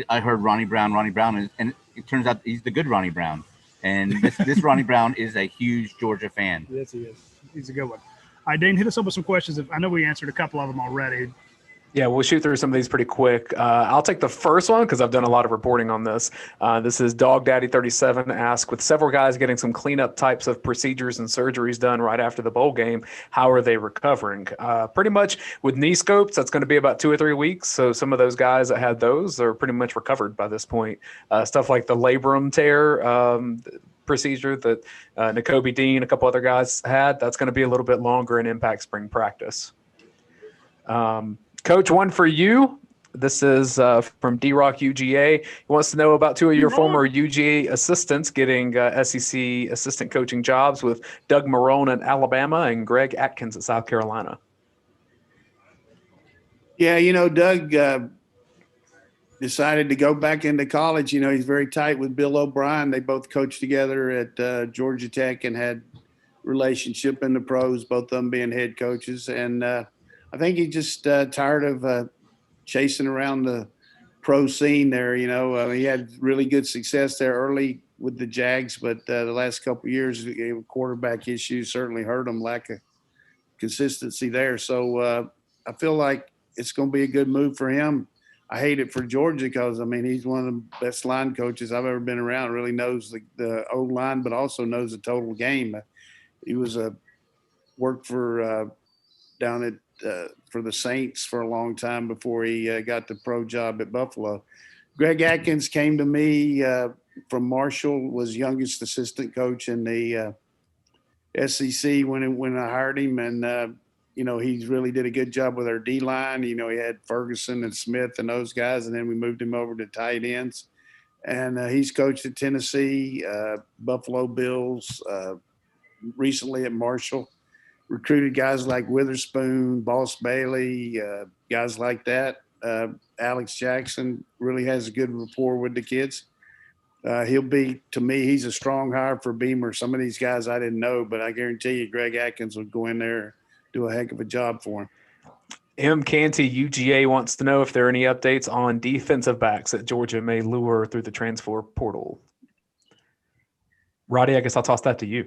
I heard Ronnie Brown, and it turns out he's the good Ronnie Brown. And this Ronnie Brown is a huge Georgia fan. Yes, he is. He's a good one. All right, Dane, hit us up with some questions. I know we answered a couple of them already. Yeah, we'll shoot through some of these pretty quick. I'll take the first one because I've done a lot of reporting on this. This is Dog Daddy 37 asked, with several guys getting some cleanup types of procedures and surgeries done right after the bowl game, how are they recovering? Pretty much with knee scopes, that's going to be about 2 or 3 weeks. So some of those guys that had those are pretty much recovered by this point. Stuff like the labrum tear procedure that N'Kobe Dean, a couple other guys had, that's going to be a little bit longer and impact spring practice. Coach, one for you. This is from D-Rock UGA. He wants to know about 2 of your former UGA assistants getting SEC assistant coaching jobs with Doug Marrone at Alabama and Greg Atkins at South Carolina. Yeah, Doug decided to go back into college. He's very tight with Bill O'Brien. They both coached together at Georgia Tech and had relationship in the pros, both of them being head coaches. And I think he's just tired of chasing around the pro scene there. He had really good success there early with the Jags, but the last couple of years, quarterback issues certainly hurt him, lack of consistency there. So I feel like it's going to be a good move for him. I hate it for Georgia because, he's one of the best line coaches I've ever been around, really knows the O-line, but also knows the total game. He was worked for down at for the Saints for a long time before he got the pro job at Buffalo. Greg Atkins came to me from Marshall, was youngest assistant coach in the SEC when I hired him. And, he really did a good job with our D-line. He had Ferguson and Smith and those guys, and then we moved him over to tight ends. And he's coached at Tennessee, Buffalo Bills, recently at Marshall. Recruited guys like Witherspoon, Boss Bailey, guys like that. Alex Jackson really has a good rapport with the kids. He'll be, to me, he's a strong hire for Beamer. Some of these guys I didn't know, but I guarantee you Greg Atkins would go in there, do a heck of a job for him. M. Canty, UGA, wants to know if there are any updates on defensive backs that Georgia may lure through the transfer portal. Roddy, I guess I'll toss that to you.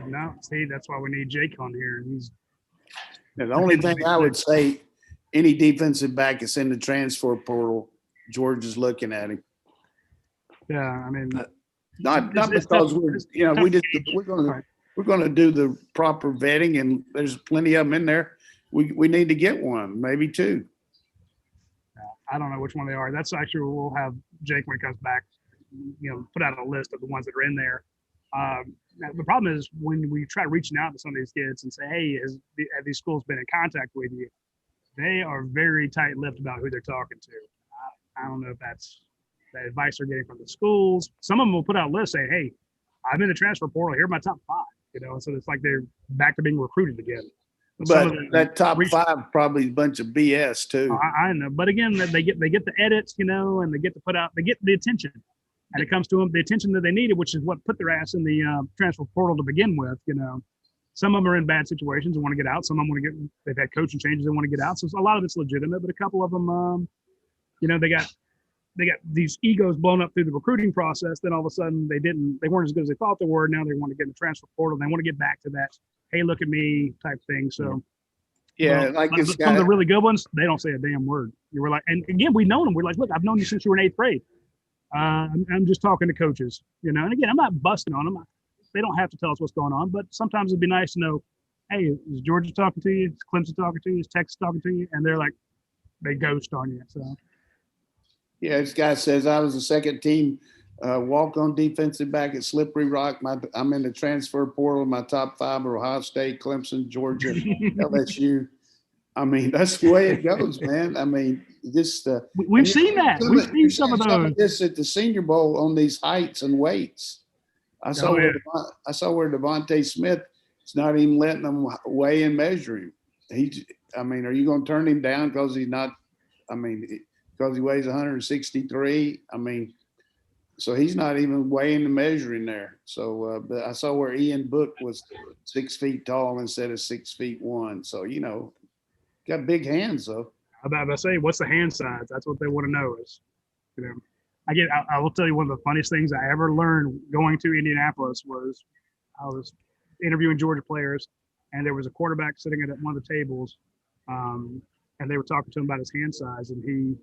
No, see, that's why we need Jake on here. The only thing I would say, any defensive back that's in the transfer portal, George is looking at him. Yeah, not because we're going to do the proper vetting, and there's plenty of them in there. We need to get one, maybe two. I don't know which one they are. That's actually we'll have Jake when he comes back. Put out a list of the ones that are in there. The problem is when we try reaching out to some of these kids and say, hey, have these schools been in contact with you? They are very tight-lipped about who they're talking to. I don't know if that's the advice they're getting from the schools. Some of them will put out lists saying, hey, I'm in the transfer portal. Here are my top 5. So it's like they're back to being recruited again. But that top 5 probably a bunch of BS too. I know. But again, they get the edits, and they get to put out, they get the attention. And it comes to them, the attention that they needed, which is what put their ass in the transfer portal to begin with. Some of them are in bad situations and want to get out. Some of them they've had coaching changes and want to get out. So a lot of it's legitimate, but a couple of them, they got these egos blown up through the recruiting process. Then all of a sudden they weren't as good as they thought they were. Now they want to get in the transfer portal. They want to get back to that, hey, look at me type thing. So yeah, like this guy. Some of the really good ones, they don't say a damn word. You were like, and again, we've known them. We're like, look, I've known you since you were in 8th grade. I'm just talking to coaches, and again, I'm not busting on them. They don't have to tell us what's going on, but sometimes it'd be nice to know, hey, is Georgia talking to you? Is Clemson talking to you? Is Texas talking to you? And they're like, they ghost on you. So, yeah, this guy says I was a second team walk-on defensive back at Slippery Rock. I'm in the transfer portal. My top 5 are Ohio State, Clemson, Georgia, LSU. That's the way it goes, man. We've seen that. We've seen some of those. This at the Senior Bowl on these heights and weights. I saw where Devontae Smith is not even letting them weigh and measure him. Are you going to turn him down because he's not? Because he weighs 163. So he's not even weighing and measuring there. So, but I saw where Ian Book was 6 feet tall instead of 6'1". So got big hands though. I'm about to say, what's the hand size? That's what they want to know is, I will tell you one of the funniest things I ever learned going to Indianapolis was I was interviewing Georgia players, and there was a quarterback sitting at one of the tables. and they were talking to him about his hand size, and he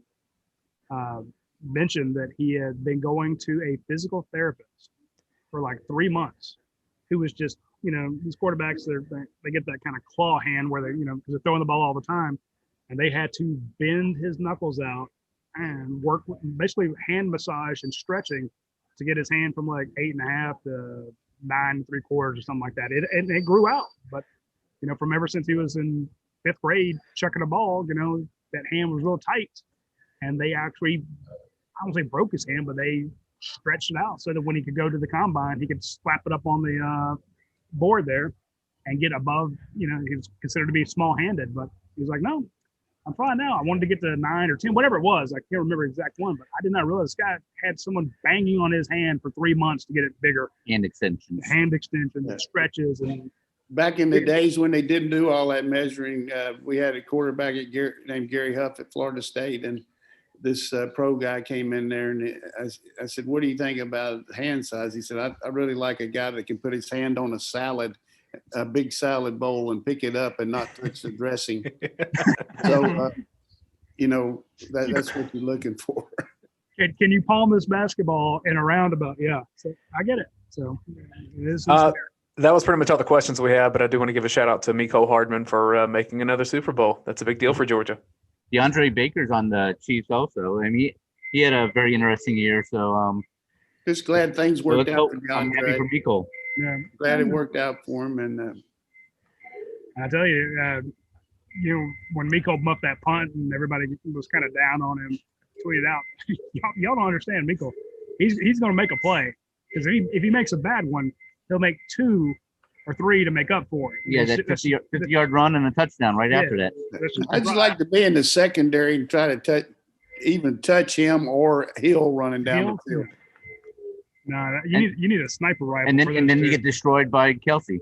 mentioned that he had been going to a physical therapist for like 3 months, who was just, these quarterbacks, they get that kind of claw hand where they, because they're throwing the ball all the time, and they had to bend his knuckles out and work, basically hand massage and stretching to get his hand from like 8.5 to 9.75 or something like that. It grew out, but from ever since he was in 5th grade chucking a ball, that hand was real tight, and they actually, I don't say broke his hand, but they stretched it out so that when he could go to the combine, he could slap it up on the board there and get above. He was considered to be small-handed, but he was like, no, I'm fine now. I wanted to get to 9 or 10, whatever it was. I can't remember the exact one, but I did not realize this guy had someone banging on his hand for 3 months to get it bigger. Hand extensions, stretches. And back in the days when they didn't do all that measuring, we had a quarterback named Gary Huff at Florida State, and this pro guy came in there, and I said, what do you think about hand size? He said, I really like a guy that can put his hand on a big salad bowl, and pick it up and not touch the dressing. So, that's what you're looking for. Can you palm this basketball in a roundabout? Yeah, so I get it. So it is. That was pretty much all the questions we have, but I do want to give a shout out to Mecole Hardman for making another Super Bowl. That's a big deal for Georgia. DeAndre Baker's on the Chiefs also. I mean, he had a very interesting year. So just glad things worked out for DeAndre. I'm happy for Mecole. Yeah, glad it worked out for him. And I tell you, when Mecole muffed that punt and everybody was kind of down on him, tweeted out, y'all don't understand Mecole. He's going to make a play, because if he makes a bad one, he'll make 2 or 3 to make up for it. Yeah, that 50-yard run and a touchdown after that. I just like to be in the secondary and try to touch him or Hill running down the field. No, you need a sniper rifle. And then you get destroyed by Kelsey.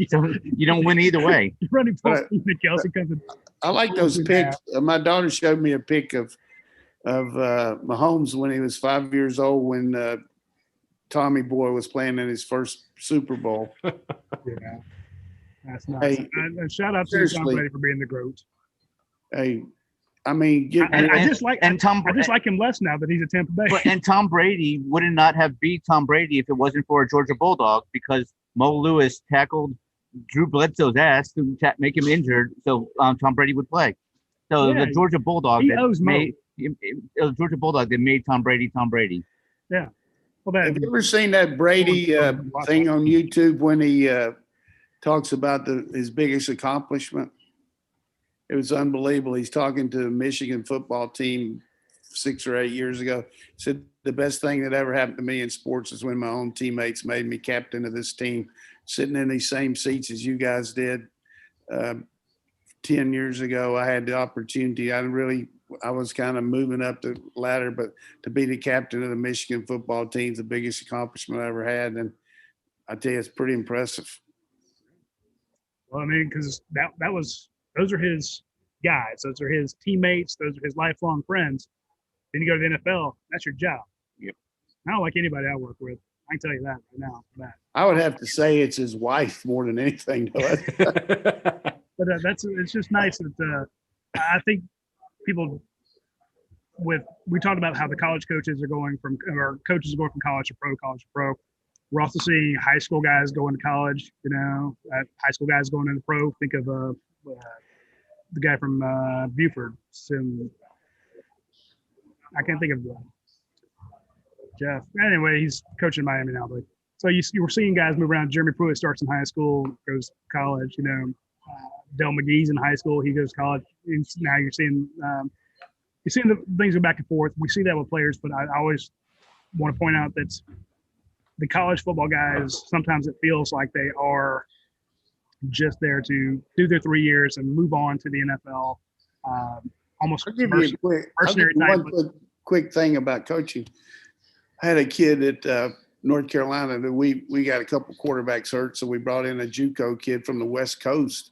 So you don't win either way. You're running full speed, Kelsey comes in. I like those pics. My daughter showed me a pic of Mahomes when he was 5 years old, when Tommy Boy was playing in his first Super Bowl. Yeah, that's nice. Hey, shout out to Tom Brady for being the GOAT. Hey, I mean, I just like him less now that he's at Tampa Bay. And Tom Brady would not have beat Tom Brady if it wasn't for a Georgia Bulldog, because Mo Lewis tackled Drew Bledsoe's ass to make him injured, so Tom Brady would play. So the Georgia Bulldog Georgia Bulldog that made Tom Brady Tom Brady. Yeah. Well, have you ever seen that Brady thing on YouTube when he talks about his biggest accomplishment? It was unbelievable. He's talking to the Michigan football team 6 or 8 years ago. He said, the best thing that ever happened to me in sports is when my own teammates made me captain of this team, sitting in these same seats as you guys did. 10 years ago, I had the opportunity. I was kind of moving up the ladder, but to be the captain of the Michigan football team is the biggest accomplishment I ever had. And I tell you, it's pretty impressive. Well, I mean, because those are his guys. Those are his teammates. Those are his lifelong friends. Then you go to the NFL, that's your job. Yep. I don't like anybody I work with. I can tell you that right now. I would have to say it's his wife more than anything. But it's just nice that I think people we talked about how the college coaches are going from college to pro. We're also seeing high school guys going to college, high school guys going into pro. Think of the guy from Buford. I can't think of Jeff. Anyway, he's coaching in Miami now. But so you were seeing guys move around. Jeremy Pruitt starts in high school, goes to college. Del McGee's in high school. He goes to college. And now you're seeing the things go back and forth. We see that with players, but I always want to point out that the college football guys, sometimes it feels like they are just there to do their 3 years and move on to the NFL. Almost mercenary type. One quick thing about coaching. I had a kid at North Carolina that we got a couple quarterbacks hurt, so we brought in a JUCO kid from the West Coast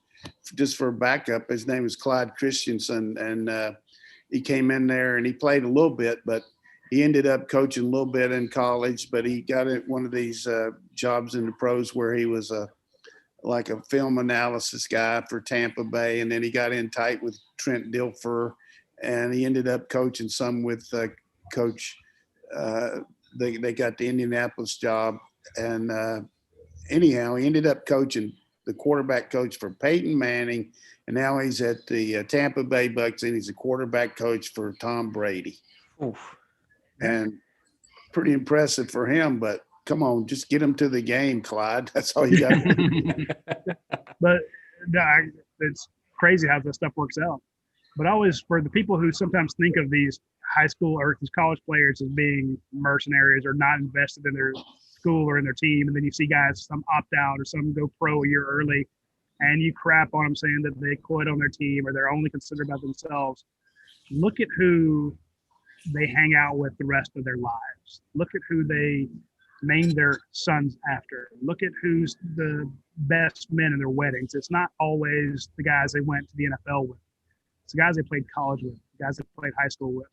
just for a backup. His name is Clyde Christensen, and he came in there and he played a little bit, but he ended up coaching a little bit in college. But he got one of these jobs in the pros where he was a like a film analysis guy for Tampa Bay, and then he got in tight with Trent Dilfer, and he ended up coaching some with Coach. They got the Indianapolis job, and anyhow, he ended up coaching the quarterback coach for Peyton Manning, and now he's at the Tampa Bay Bucs, and he's a quarterback coach for Tom Brady. Oof. And pretty impressive for him, but come on, just get him to the game, Clyde. That's all you got to do. But it's crazy how this stuff works out. But always, for the people who sometimes think of these high school or these college players as being mercenaries or not invested in their school or in their team, and then you see guys, some opt out or some go pro a year early, and you crap on them saying that they quit on their team or they're only concerned about themselves. Look at who they hang out with the rest of their lives. Look at who they name their sons after. Look at who's the best men in their weddings. It's not always the guys they went to the NFL with. It's the guys they played college with, the guys they played high school with.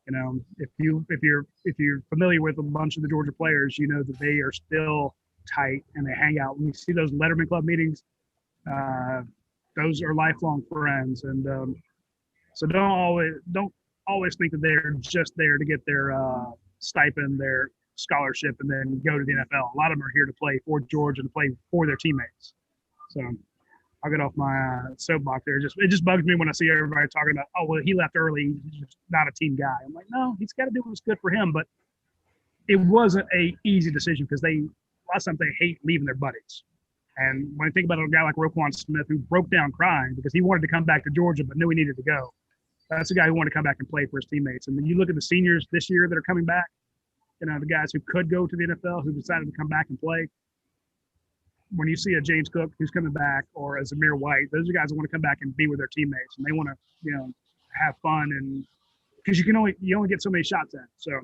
You know, if you're familiar with a bunch of the Georgia players, you know that they are still tight and they hang out. When you see those Letterman Club meetings, those are lifelong friends. And so don't always think that they're just there to get their stipend, their scholarship, and then go to the NFL. A lot of them are here to play for Georgia, to play for their teammates. So I'll get off my soapbox there. It just bugs me when I see everybody talking about, oh, well, he left early. He's just not a team guy. I'm like, no, he's got to do what's good for him. But it wasn't a easy decision because a lot of times they hate leaving their buddies. And when I think about a guy like Roquan Smith, who broke down crying because he wanted to come back to Georgia but knew he needed to go, that's a guy who wanted to come back and play for his teammates. And then you look at the seniors this year that are coming back, you know, the guys who could go to the NFL, who decided to come back and play. When you see a James Cook who's coming back, or a Zamir White, those are guys that want to come back and be with their teammates, and they want to, you know, have fun, and because you only get so many shots at it. So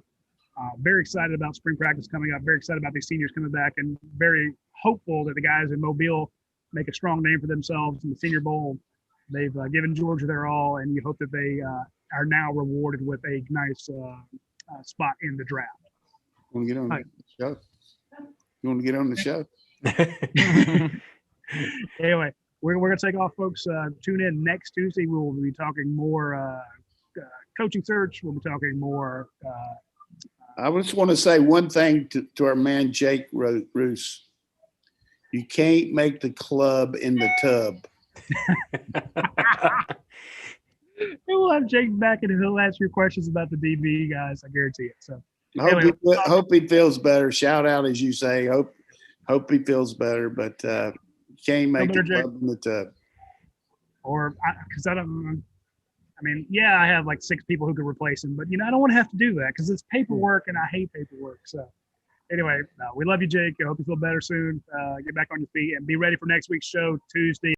very excited about spring practice coming up. Very excited about these seniors coming back, and very hopeful that the guys in Mobile make a strong name for themselves in the Senior Bowl. They've given Georgia their all, and you hope that they are now rewarded with a nice spot in the draft. Want to get on the show? You want to get on the show? Anyway, we're going to take off, folks. Tune in next Tuesday. We will be talking more coaching search. We'll be talking more. I just want to say one thing to our man, Jake Roos. You can't make the club in the tub. We'll have Jake back and he'll ask you questions about the DB guys. I guarantee it. So hope he feels better. Shout out, as you say. Hope he feels better, but can't make the club in the tub. Or because I mean, yeah, I have like 6 people who could replace him, but I don't want to have to do that because it's paperwork and I hate paperwork. So anyway, we love you, Jake. I hope you feel better soon. Get back on your feet and be ready for next week's show Tuesday.